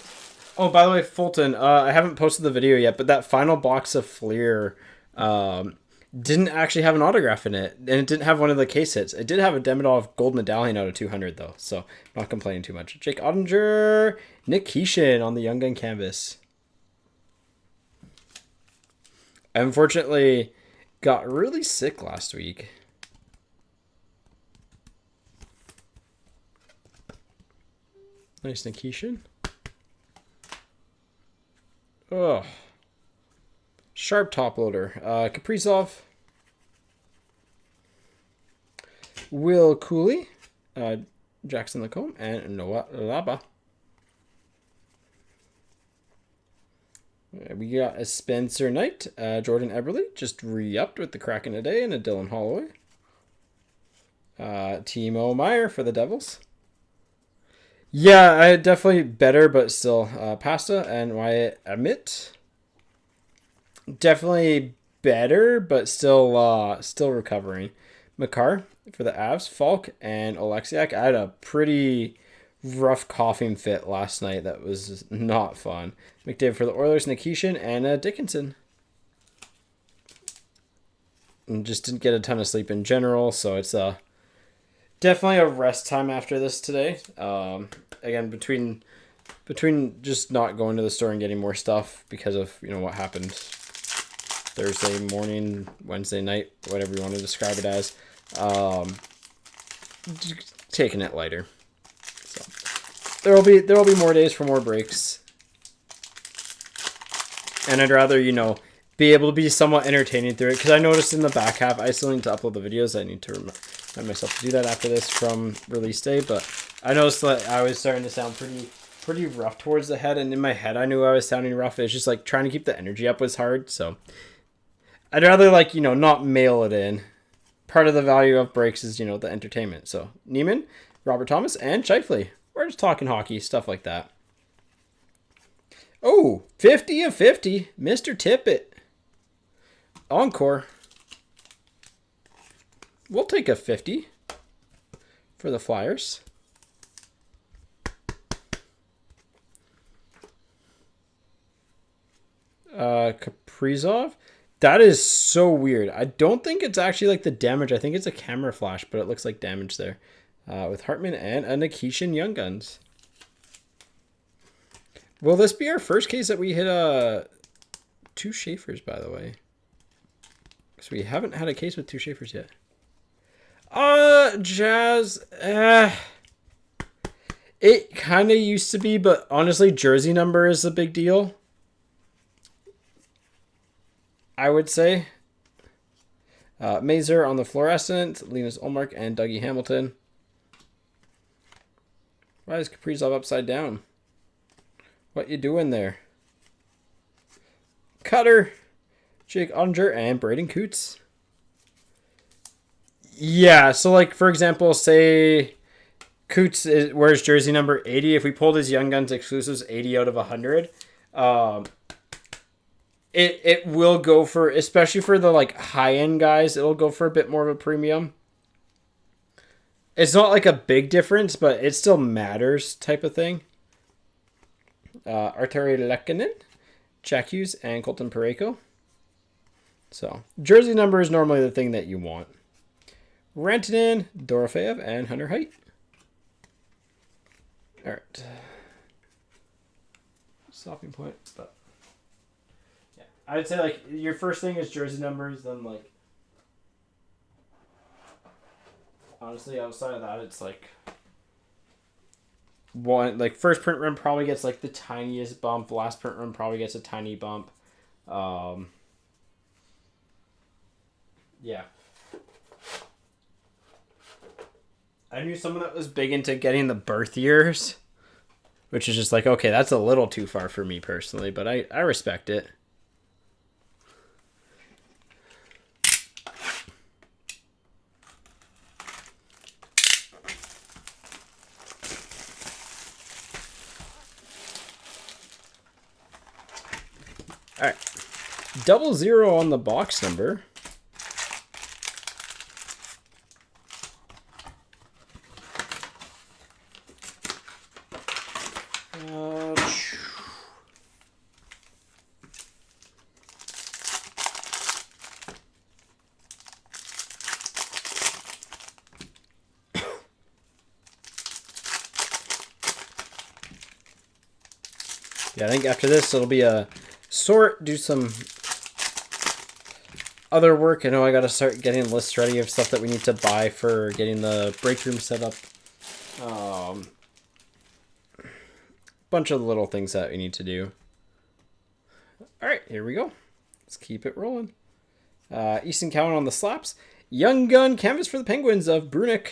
Oh, by the way, Fulton, I haven't posted the video yet, but that final box of Fleer didn't actually have an autograph in it, and it didn't have one of the case hits. It did have a Demidov gold medallion out of 200, though, so not complaining too much. Jake Ottinger, Nick Keeshan on the Young Gun canvas. I unfortunately got really sick last week. Nice Nick Keeshan. Oh. Sharp top loader. Kaprizov. Will Cooley. Jackson Lacombe. And Noah Laba. We got a Spencer Knight. Jordan Eberle. Just re-upped with the Kraken today. And a Dylan Holloway. Timo Meyer for the Devils. Yeah, I definitely better, but still Pasta and Wyatt Emmett. Definitely better, but still recovering. Makar for the Avs, Falk, and Oleksiak. I had a pretty rough coughing fit last night that was not fun. McDavid for the Oilers, Nikishin, and Dickinson. And just didn't get a ton of sleep in general, so it's definitely a rest time after this today. Again, between just not going to the store and getting more stuff because of what happened Thursday morning, Wednesday night, whatever you want to describe it as, taking it lighter. So there'll be more days for more breaks, and I'd rather be able to be somewhat entertaining through it, because I noticed in the back half I still need to upload the videos. I need to remind myself to do that after this from release day, but I noticed that I was starting to sound pretty rough towards the head, and in my head I knew I was sounding rough. It's just like trying to keep the energy up was hard, so I'd rather not mail it in. Part of the value of breaks is the entertainment. So Neiman, Robert Thomas, and Scheifele. We're just talking hockey, stuff like that. Oh, 50 of 50, Mr. Tippett. Encore. We'll take a 50 for the Flyers. Kaprizov. That is so weird. I don't think it's actually like the damage. I think it's a camera flash, but it looks like damage there. With Hartman and a Nikishin Young Guns. Will this be our first case that we hit 2 Schaefers, by the way? Because we haven't had a case with 2 Schaefers yet. Jazz. It kind of used to be, but honestly, jersey number is a big deal. I would say. Mazer on the fluorescent, Linus Olmark, and Dougie Hamilton. Why is Kaprizov upside down? What you doing there? Cutter, Jake Ottinger, and Braden Coots. Yeah, so like, for example, say Coots wears jersey number 80. If we pulled his Young Guns exclusives 80 out of 100, it will go for, especially for the like high-end guys, it'll go for a bit more of a premium. It's not like a big difference, but it still matters type of thing. Arturi Lehkonen, Jack Hughes, and Colton Parayko. So, jersey number is normally the thing that you want. Rantanen, Dorofeev, and Hunter Height. All right. Stopping point, but yeah, I'd say like your first thing is jersey numbers, then like honestly outside of that, it's like one like first print run probably gets like the tiniest bump. Last print run probably gets a tiny bump. Yeah. I knew someone that was big into getting the birth years, which is just like, okay, that's a little too far for me personally, but I respect it. All right. 00 on the box number. Yeah, I think after this it'll be a sort, do some other work. I know I got to start getting lists ready of stuff that we need to buy for getting the break room set up. Bunch of little things that we need to do. All right, here we go. Let's keep it rolling. Easton Cowan on the slaps. Young Gun canvas for the Penguins of Brunick.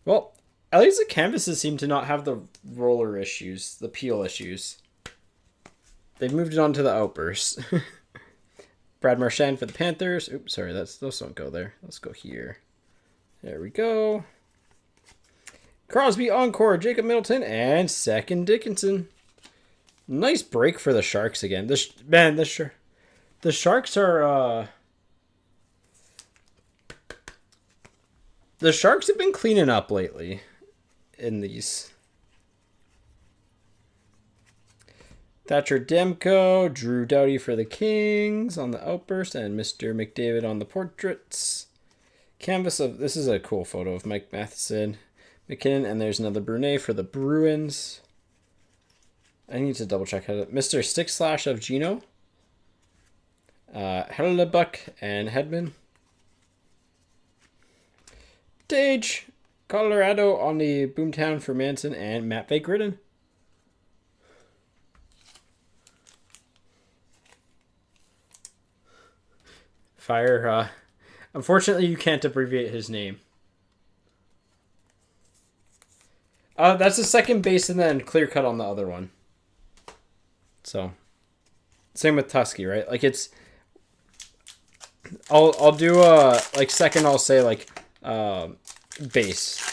Well, at least the canvases seem to not have the roller issues, the peel issues. They've moved it on to the outbursts. Brad Marchand for the Panthers. Oops, sorry, those don't go there. Let's go here. There we go. Crosby Encore, Jacob Middleton, and Second Dickinson. Nice break for the Sharks again. The Sharks are the Sharks have been cleaning up lately in these. Thatcher Demko, Drew Doughty for the Kings on the outburst, and Mr. McDavid on the portraits. Canvas of, this is a cool photo of Mike Matheson, McKinnon, and there's another Brunet for the Bruins. I need to double check how to, Mr. Stick Slash of Gino. Hellebuck and Hedman. Tage, Colorado on the Boomtown for Manson and Matt Gridden. Fire, unfortunately you can't abbreviate his name. That's the second base and then clear cut on the other one. So, same with Tusky, right? Like it's, I'll do like second I'll say like base.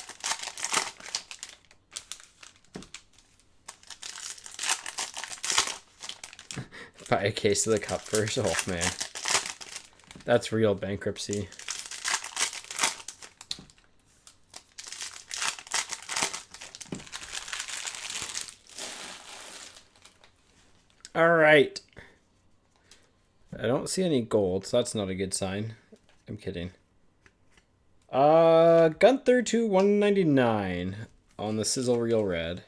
Buy a case of the cup first. Oh man, that's real bankruptcy. All right. I don't see any gold, so that's not a good sign. I'm kidding. Gunther to 199 on the Sizzle Reel Red.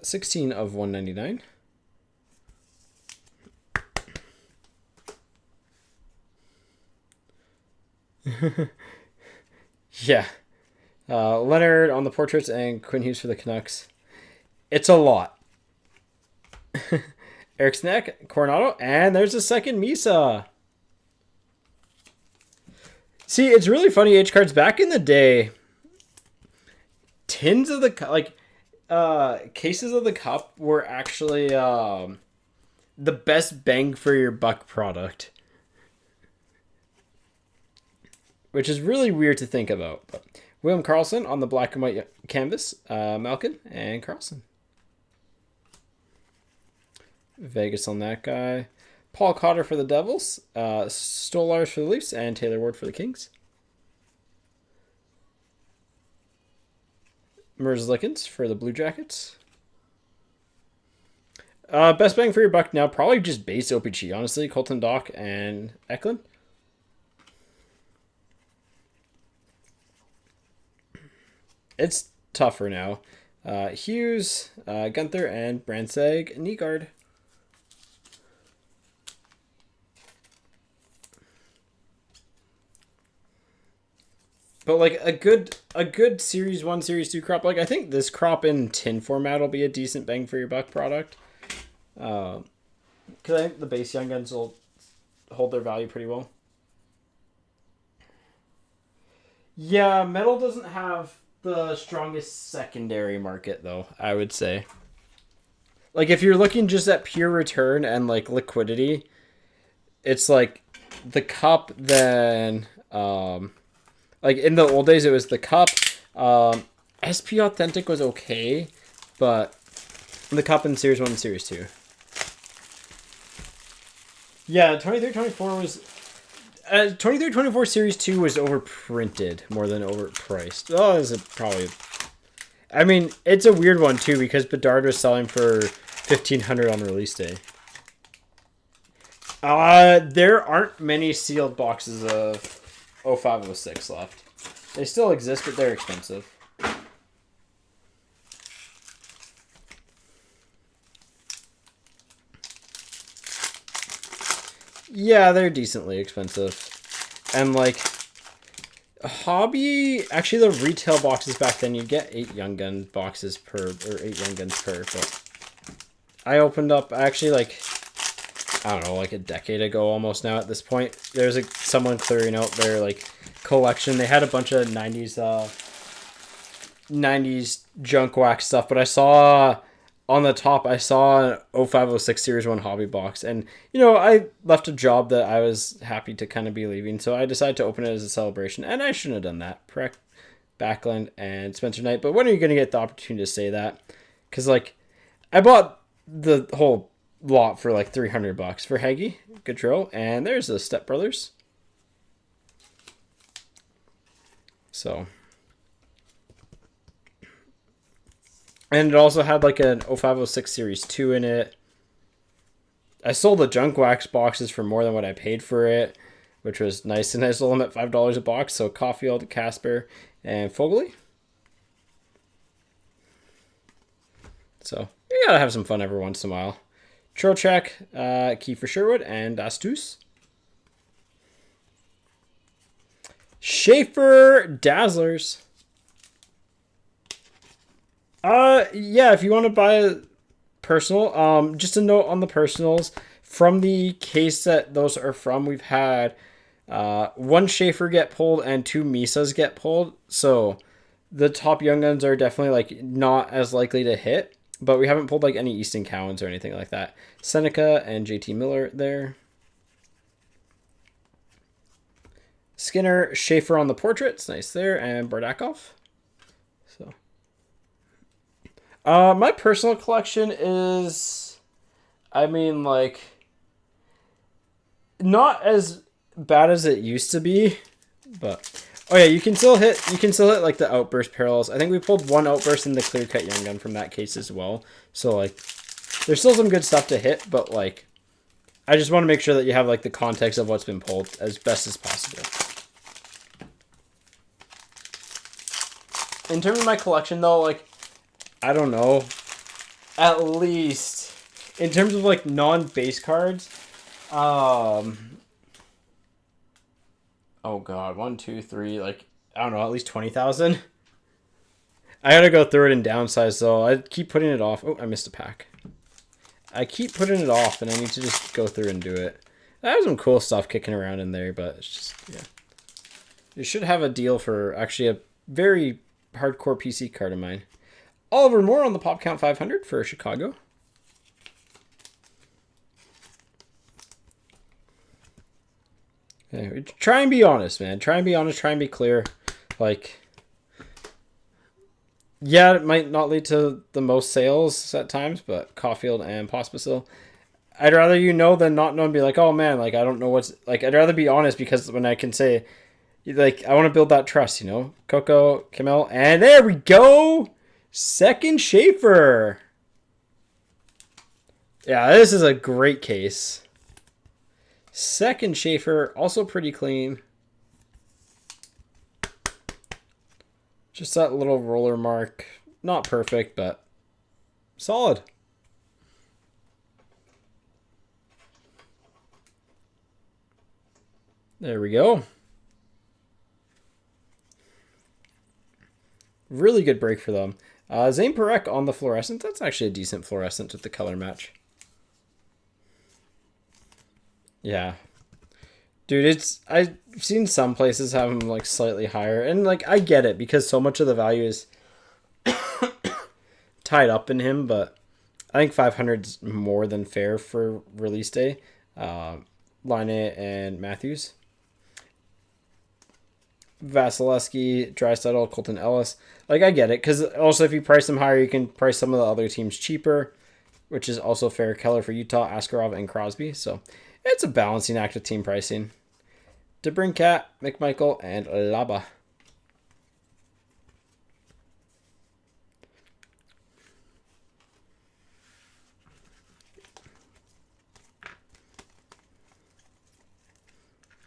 16 of 199. Yeah. Leonard on the portraits and Quinn Hughes for the Canucks. It's a lot. Eric Snack, Coronado, and there's a second Misa. See, it's really funny, H cards. Back in the day, tins of the cases of the cup were actually the best bang for your buck product, which is really weird to think about. But William Karlsson on the black and white canvas, Malkin and Karlsson. Vegas on that guy. Paul Cotter for the Devils, Stolars for the Leafs, and Taylor Ward for the Kings. Merzlikins for the Blue Jackets. Best bang for your buck now, probably just base OPG, honestly. Colton Dock and Eklund. It's tougher now. Hughes, Gunther, and Brandseg, Nygaard. But like a good Series 1, Series 2 crop, like I think this crop in tin format will be a decent bang for your buck product. Because I think the base Young Guns will hold their value pretty well. Yeah, metal doesn't have the strongest secondary market though, I would say. Like if you're looking just at pure return and like liquidity, it's like the cup then like in the old days, it was the cup. SP Authentic was okay, but the cup in Series 1 and Series 2. Yeah, 23-24 was... 23-24 Series 2 was overprinted more than overpriced. Oh, is it probably... I mean, it's a weird one, too, because Bedard was selling for $1,500 on release day. There aren't many sealed boxes of 0506 left. They still exist, but they're expensive. Yeah, they're decently expensive. And like hobby, actually the retail boxes back then, you get 8 Young Gun boxes per, or 8 Young Guns per, but I opened up actually like I don't know, like a decade ago almost now at this point. There's someone clearing out their like collection. They had a bunch of 90s junk wax stuff, but I saw on the top, I saw an 0506 Series 1 hobby box. And, you know, I left a job that I was happy to kind of be leaving, so I decided to open it as a celebration. And I shouldn't have done that. Correct. Backlund and Spencer Knight. But when are you going to get the opportunity to say that? Because, like, I bought the whole lot for like $300 for Haggy, Gaudreau, and there's the Step Brothers. So, and it also had like an 0506 Series 2 in it. I sold the junk wax boxes for more than what I paid for it, which was nice, and I sold them at $5 a box. So Caulfield, Casper, and Fogley. So you gotta have some fun every once in a while. Trocheck, Kiefer Sherwood, and Astus. Schaefer Dazzlers. Yeah, if you want to buy a personal, just a note on the personals. From the case that those are from, we've had 1 Schaefer get pulled and 2 Misas get pulled. So the top Young Guns are definitely like not as likely to hit. But we haven't pulled like any Easton Cowens or anything like that. Seneca and JT Miller there. Skinner, Schaefer on the portraits. Nice there. And Bardakov. So, my personal collection is, I mean, like, not as bad as it used to be. But Oh yeah, you can still hit like the outburst parallels. I think we pulled one outburst in the clear cut young gun from that case as well. So like there's still some good stuff to hit, but like I just want to make sure that you have like the context of what's been pulled as best as possible. In terms of my collection though, like I don't know. At least in terms of like non-base cards, oh god, 1, 2, 3, like I don't know, at least 20,000. I gotta go through it and downsize though. I keep putting it off. Oh, I missed a pack. I keep putting it off, and I need to just go through and do it. I have some cool stuff kicking around in there, but it's just yeah. You should have a deal for actually a very hardcore PC card of mine. Oliver Moore on the Pop Count 500 for Chicago. Anyway, try and be honest, man. Try and be honest. Try and be clear. Like, yeah, it might not lead to the most sales at times, but Caulfield and Pospisil. I'd rather you know than not know and be like, oh man, like I don't know what's like. I'd rather be honest because when I can say, like, I want to build that trust, you know. Coco, Camille, and there we go. Second Schaefer. Yeah, this is a great case. Second Schaefer, also pretty clean. Just that little roller mark. Not perfect, but solid. There we go. Really good break for them. Zane Perek on the fluorescent. That's actually a decent fluorescent with the color match. Yeah. Dude, I've seen some places have them like slightly higher. And like I get it because so much of the value is tied up in him, but I think 500 is more than fair for release day. Line and Matthews. Vasilevsky, Draisaitl, Colton Ellis. Like, I get it, because also if you price them higher, you can price some of the other teams cheaper, which is also fair. Keller for Utah, Askarov, and Crosby. So, it's a balancing act of team pricing. DeBrincat, McMichael, and Laba.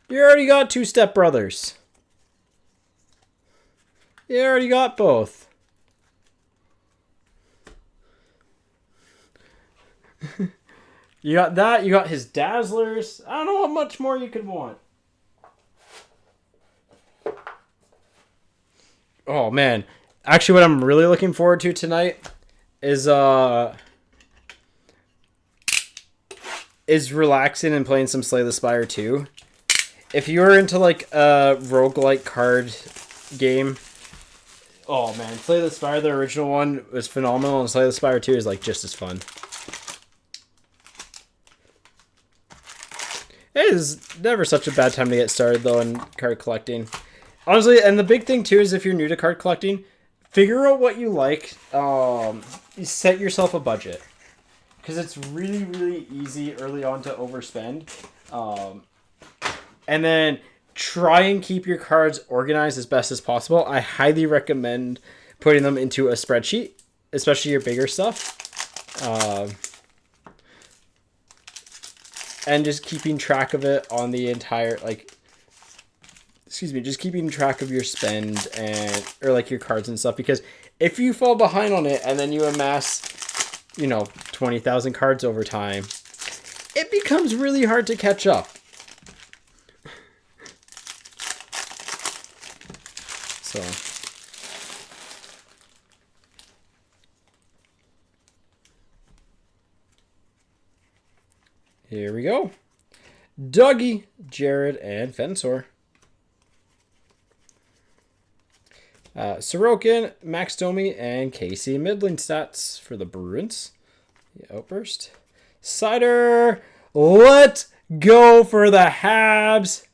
You already got two stepbrothers. You already got both. You got that. You got his Dazzlers. I don't know how much more you could want. Oh, man. Actually, what I'm really looking forward to tonight is relaxing and playing some Slay the Spire 2. If you're into, like, a roguelike card game, oh, man. Slay the Spire, the original one, was phenomenal, and Slay the Spire 2 is, like, just as fun. It is never such a bad time to get started, though, in card collecting. Honestly, and the big thing, too, is if you're new to card collecting, figure out what you like. Set yourself a budget. Because it's really, really easy early on to overspend. And then try and keep your cards organized as best as possible. I highly recommend putting them into a spreadsheet, especially your bigger stuff. And just keeping track of it on the entire, just keeping track of your spend or like your cards and stuff. Because if you fall behind on it and then you amass, 20,000 cards over time, it becomes really hard to catch up. So, here we go. Dougie, Jared, and Fensor. Sorokin, Max Domi, and Casey middling stats for the Bruins. The outburst. Cider, let's go for the Habs.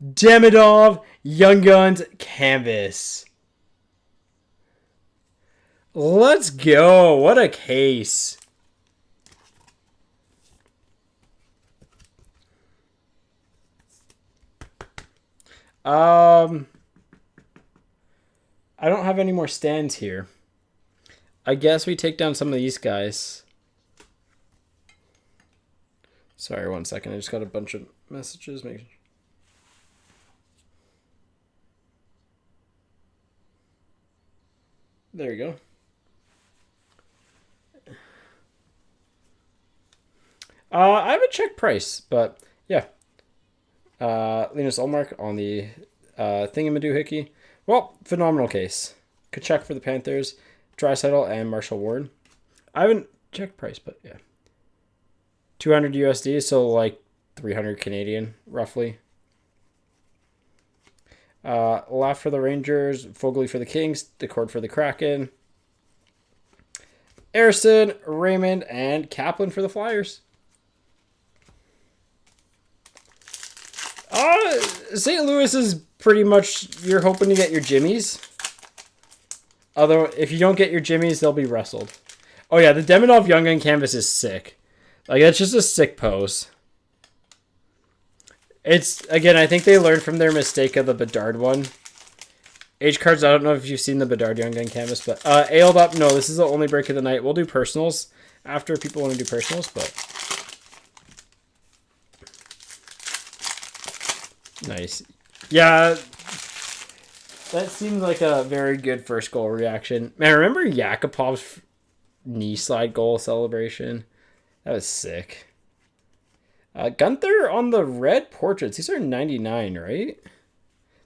Demidov, Young Guns, Canvas. Let's go. What a case. I don't have any more stands here. I guess we take down some of these guys. Sorry, 1 second. I just got a bunch of messages. There you go. I haven't checked price, but yeah. Linus Ullmark on the Thingamadoohickey. Well, phenomenal case. Kachuk for the Panthers, Draisaitl, and Marshall Ward. I haven't checked price, but yeah. 200 USD, so like 300 Canadian, roughly. Laugh for the Rangers, Fogley for the Kings, Decord for the Kraken, Arison, Raymond, and Kaplan for the Flyers. St. Louis is pretty much, you're hoping to get your Jimmies. Although, if you don't get your Jimmies, they'll be wrestled. Oh yeah, the Demidov Young Gun canvas is sick. Like, that's just a sick pose. It's, again, I think they learned from their mistake of the Bedard one. H cards, I don't know if you've seen the Bedard Young Gun canvas, but ailed up, no, this is the only break of the night. We'll do personals after if people want to do personals, but... Nice. Yeah, that seems like a very good first goal reaction. Man, remember Yakupov's knee slide goal celebration? That was sick. Gunther on the red portraits. These are 99, right?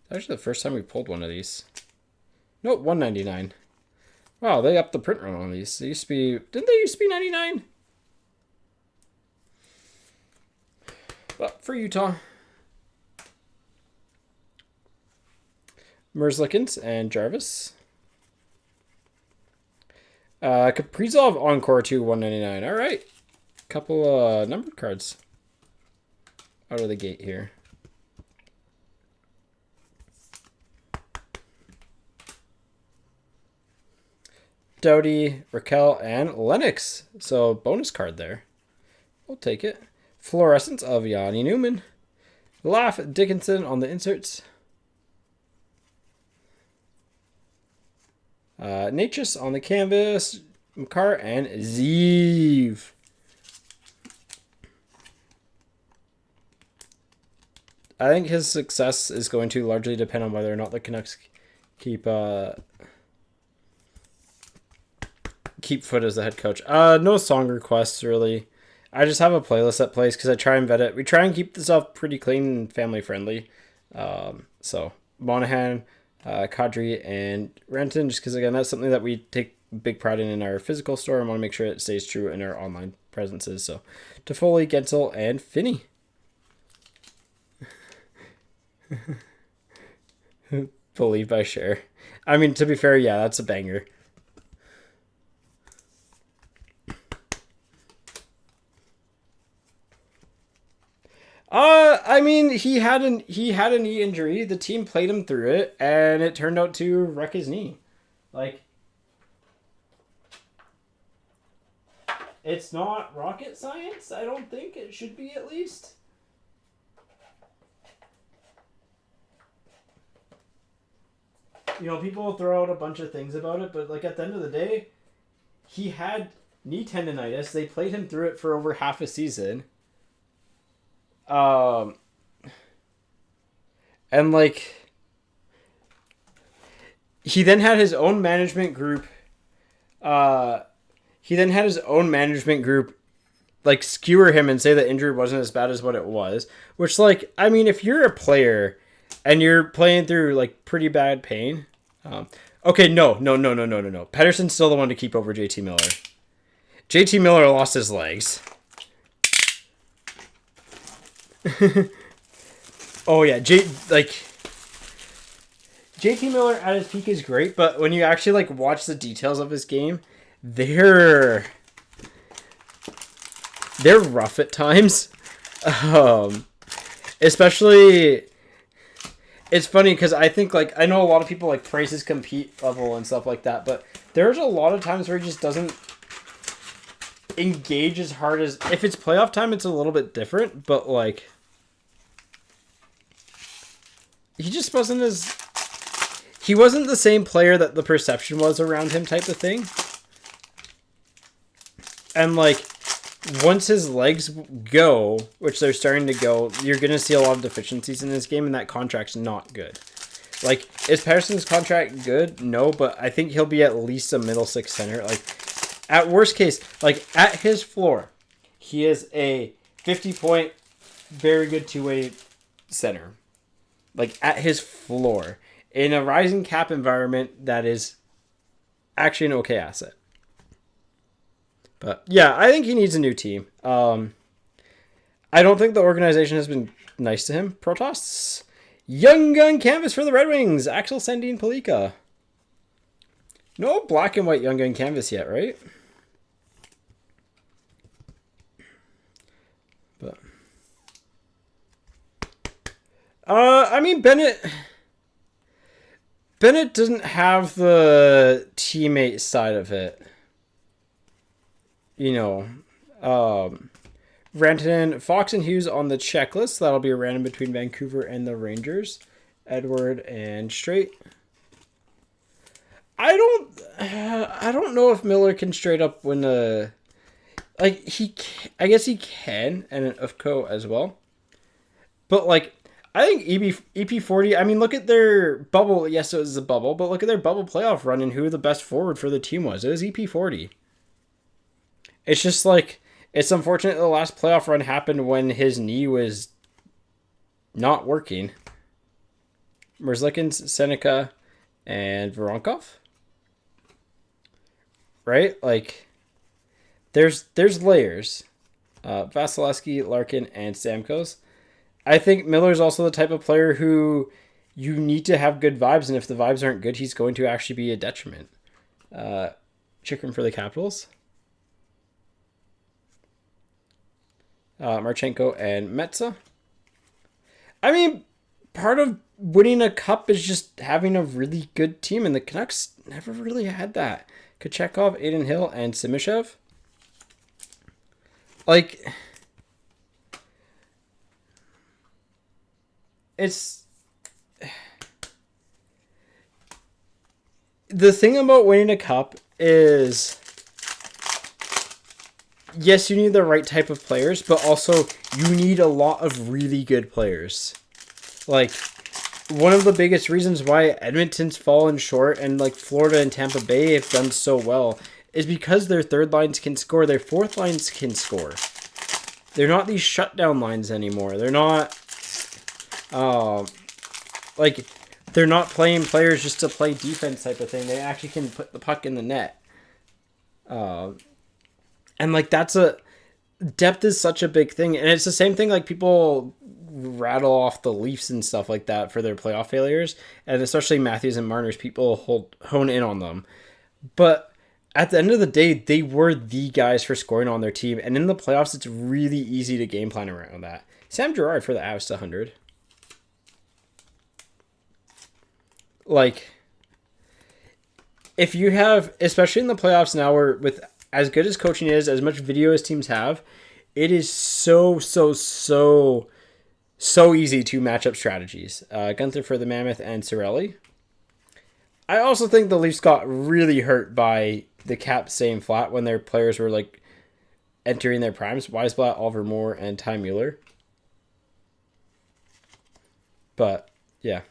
That's actually the first time we pulled one of these. Nope, 199. Wow, they upped the print run on these. They used to be... Didn't they used to be 99? But for Utah... Merzlikins and Jarvis. Kaprizov Encore 2, 199. All right. Couple numbered cards out of the gate here. Doughty, Raquel, and Lennox. So bonus card there. We'll take it. Fluorescence of Yanni Newman. Laugh Dickinson on the inserts. Natchez on the canvas, Makar, and Zeev. I think his success is going to largely depend on whether or not the Canucks keep Foot as the head coach. No song requests, really. I just have a playlist that plays because I try and vet it. We try and keep this stuff pretty clean and family friendly. So, Monahan... Kadri and Renton, just because, again, that's something that we take big pride in our physical store and want to make sure it stays true in our online presences. So, Toffoli, Gensel, and Finney. Believe by Cher. I mean, to be fair, yeah, that's a banger. I mean, he had a knee injury. The team played him through it, and it turned out to wreck his knee. Like, it's not rocket science. I don't think it should be, at least. You know, people will throw out a bunch of things about it, but like at the end of the day, he had knee tendonitis. They played him through it for over half a season. And like, he then had his own management group. Like, skewer him and say the injury wasn't as bad as what it was. Which, like, I mean, if you're a player and you're playing through like pretty bad pain, okay, no. Pettersson's still the one to keep over JT Miller. JT Miller lost his legs. Oh yeah, JT Miller at his peak is great, but when you actually like watch the details of his game, they're rough at times. Especially, it's funny because I think, like, I know a lot of people like praise his compete level and stuff like that, but there's a lot of times where he just doesn't engage as hard as, if it's playoff time, it's a little bit different, but like, he just wasn't as, he wasn't the same player that the perception was around him type of thing. And, like, once his legs go, which they're starting to go, you're going to see a lot of deficiencies in this game, and that contract's not good. Like, is Patterson's contract good? No, but I think he'll be at least a middle six center. Like, at worst case, like, at his floor, he is a 50-point, very good two-way center. Like, at his floor. In a rising cap environment, that is actually an okay asset. But, yeah, I think he needs a new team. I don't think the organization has been nice to him. Protoss. Young gun canvas for the Red Wings. Axel Sandin Palika. No black and white young gun canvas yet, right? But I mean, Bennett doesn't have the teammate side of it. You know, Rantanen, Fox, and Hughes on the checklist. That'll be a random between Vancouver and the Rangers. Edward and Straight. I don't know if Miller can straight up win a... Like, I guess he can, and an UFCO as well. But, like, I think EP40, I mean, look at their bubble. Yes, it was a bubble, but look at their bubble playoff run and who the best forward for the team was. It was EP40. It's just, like, it's unfortunate the last playoff run happened when his knee was not working. Merzlikins, Seneca, and Voronkov. Right? Like, there's layers. Vasilevsky, Larkin, and Stamkos. I think Miller's also the type of player who you need to have good vibes, and if the vibes aren't good, he's going to actually be a detriment. Chikrin for the Capitals. Marchenko and Metza. I mean, part of winning a cup is just having a really good team, and the Canucks never really had that. Kochetkov, Aiden Hill, and Simishev. Like, it's... The thing about winning a cup is... Yes, you need the right type of players, but also you need a lot of really good players. Like, one of the biggest reasons why Edmonton's fallen short and, like, Florida and Tampa Bay have done so well is because their third lines can score, their fourth lines can score. They're not these shutdown lines anymore. They're not, like, they're not playing players just to play defense type of thing. They actually can put the puck in the net. And, like, depth is such a big thing. And it's the same thing, like, people rattle off the Leafs and stuff like that for their playoff failures. And especially Matthews and Marner's, people hone in on them. But at the end of the day, they were the guys for scoring on their team. And in the playoffs, it's really easy to game plan around that. Sam Girard for the Avs to 100. Like, if you have, especially in the playoffs now, where with as good as coaching is, as much video as teams have, it is so easy to match up strategies. Gunther for the Mammoth and Cirelli. I also think the Leafs got really hurt by the cap staying flat when their players were, like, entering their primes. Weisblatt, Oliver Moore, and Ty Mueller. But, yeah.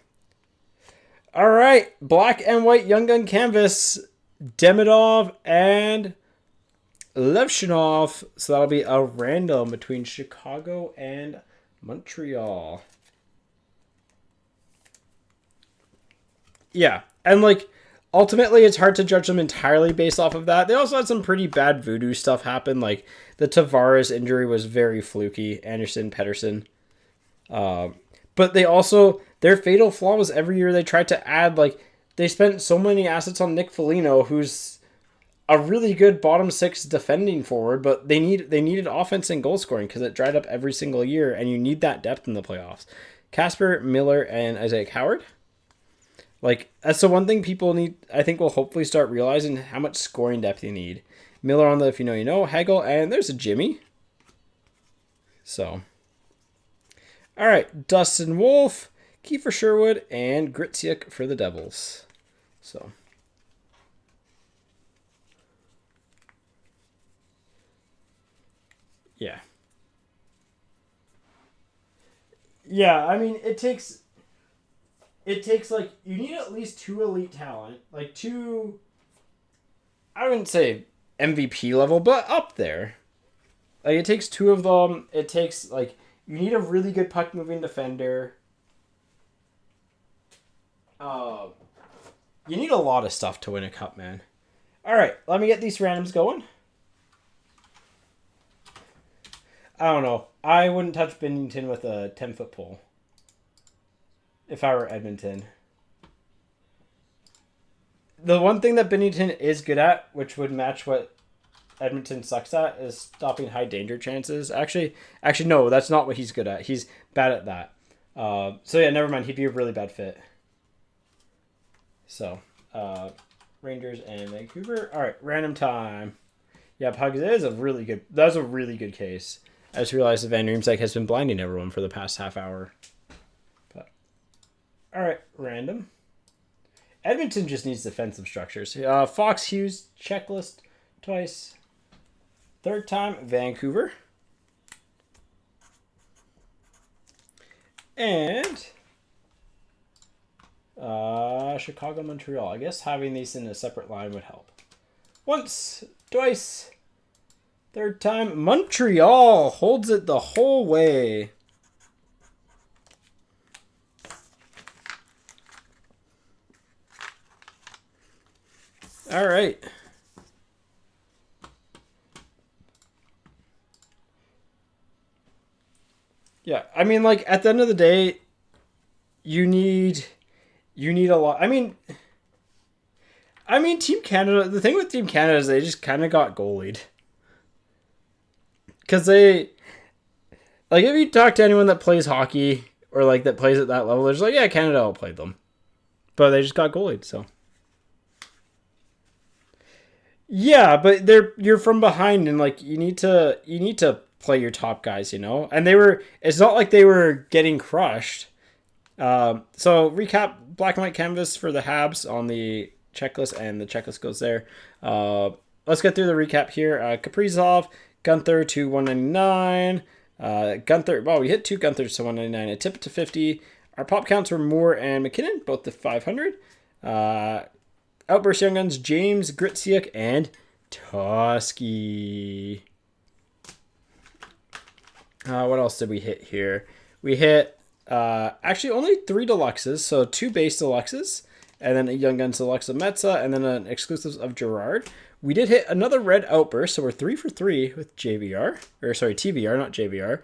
All right, black and white Young Gun canvas. Demidov and Levshinov. So that'll be a random between Chicago and Montreal. Yeah, and, like, ultimately it's hard to judge them entirely based off of that. They also had some pretty bad voodoo stuff happen. Like, the Tavares injury was very fluky. Anderson, Pettersson. But they also, their fatal flaw was every year they tried to add, like, they spent so many assets on Nick Foligno, who's a really good bottom six defending forward, but they needed offense and goal scoring because it dried up every single year, and you need that depth in the playoffs. Casper, Miller, and Isaac Howard. Like, that's the one thing people need, I think will hopefully start realizing how much scoring depth you need. Miller on the If You Know, You Know, Hagel, and there's a Jimmy. So, all right, Dustin Wolf, Kiefer Sherwood, and Gritsiuk for the Devils. So, yeah. Yeah, I mean, it takes like, you need at least 2 elite talent, like 2, I wouldn't say MVP level, but up there. Like, it takes 2 of them. It takes, like, you need a really good puck moving defender. You need a lot of stuff to win a cup, man. All right, let me get these randoms going. I don't know. I wouldn't touch Binnington with a 10-foot pole if I were Edmonton. The one thing that Binnington is good at, which would match what Edmonton sucks at, is stopping high danger chances. Actually, no, that's not what he's good at. He's bad at that. So yeah, never mind. He'd be a really bad fit. So, Rangers and Vancouver. All right, random time. Yeah, Pugs is a really good. That's a really good case. I just realized that Van Riemsdyk has been blinding everyone for the past half hour. But, all right, random. Edmonton just needs defensive structures. Fox Hughes checklist twice. Third time, Vancouver. And Chicago, Montreal. I guess having these in a separate line would help. Once, twice. Third time, Montreal holds it the whole way. All right. Yeah, I mean, like, at the end of the day, you need a lot. I mean, Team Canada. The thing with Team Canada is they just kind of got goalied. Because they, like, if you talk to anyone that plays hockey or, like, that plays at that level, they're just like, yeah, Canada outplayed them. But they just got goalied, so. Yeah, but you're from behind, and, like, you need to play your top guys, you know? And it's not like they were getting crushed. So recap, black and white canvas for the Habs on the checklist, and the checklist goes there. Let's get through the recap here. Kaprizov, Gunther to 199. Gunther, well, we hit 2 Gunthers to 199. A tip to 50. Our pop counts were Moore and McKinnon, both to 500. Outburst Young Guns, James, Gritsiuk, and Toski. What else did we hit here? We hit actually only 3 deluxes, so 2 base deluxes, and then a Young Guns deluxe of Metza, and then an exclusives of Gerard. We did hit another red outburst, so we're 3 for 3 with JVR. Or sorry, TVR, not JVR.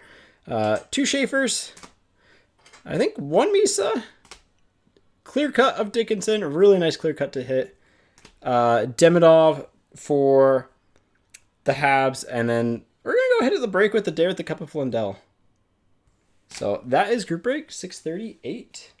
2 Schaefers. I think 1 Misa. Clear cut of Dickinson. A really nice clear cut to hit. Demidov for the Habs. And then we're going to go ahead at the break with the Dare with the Cup of Flindell. So that is group break 638.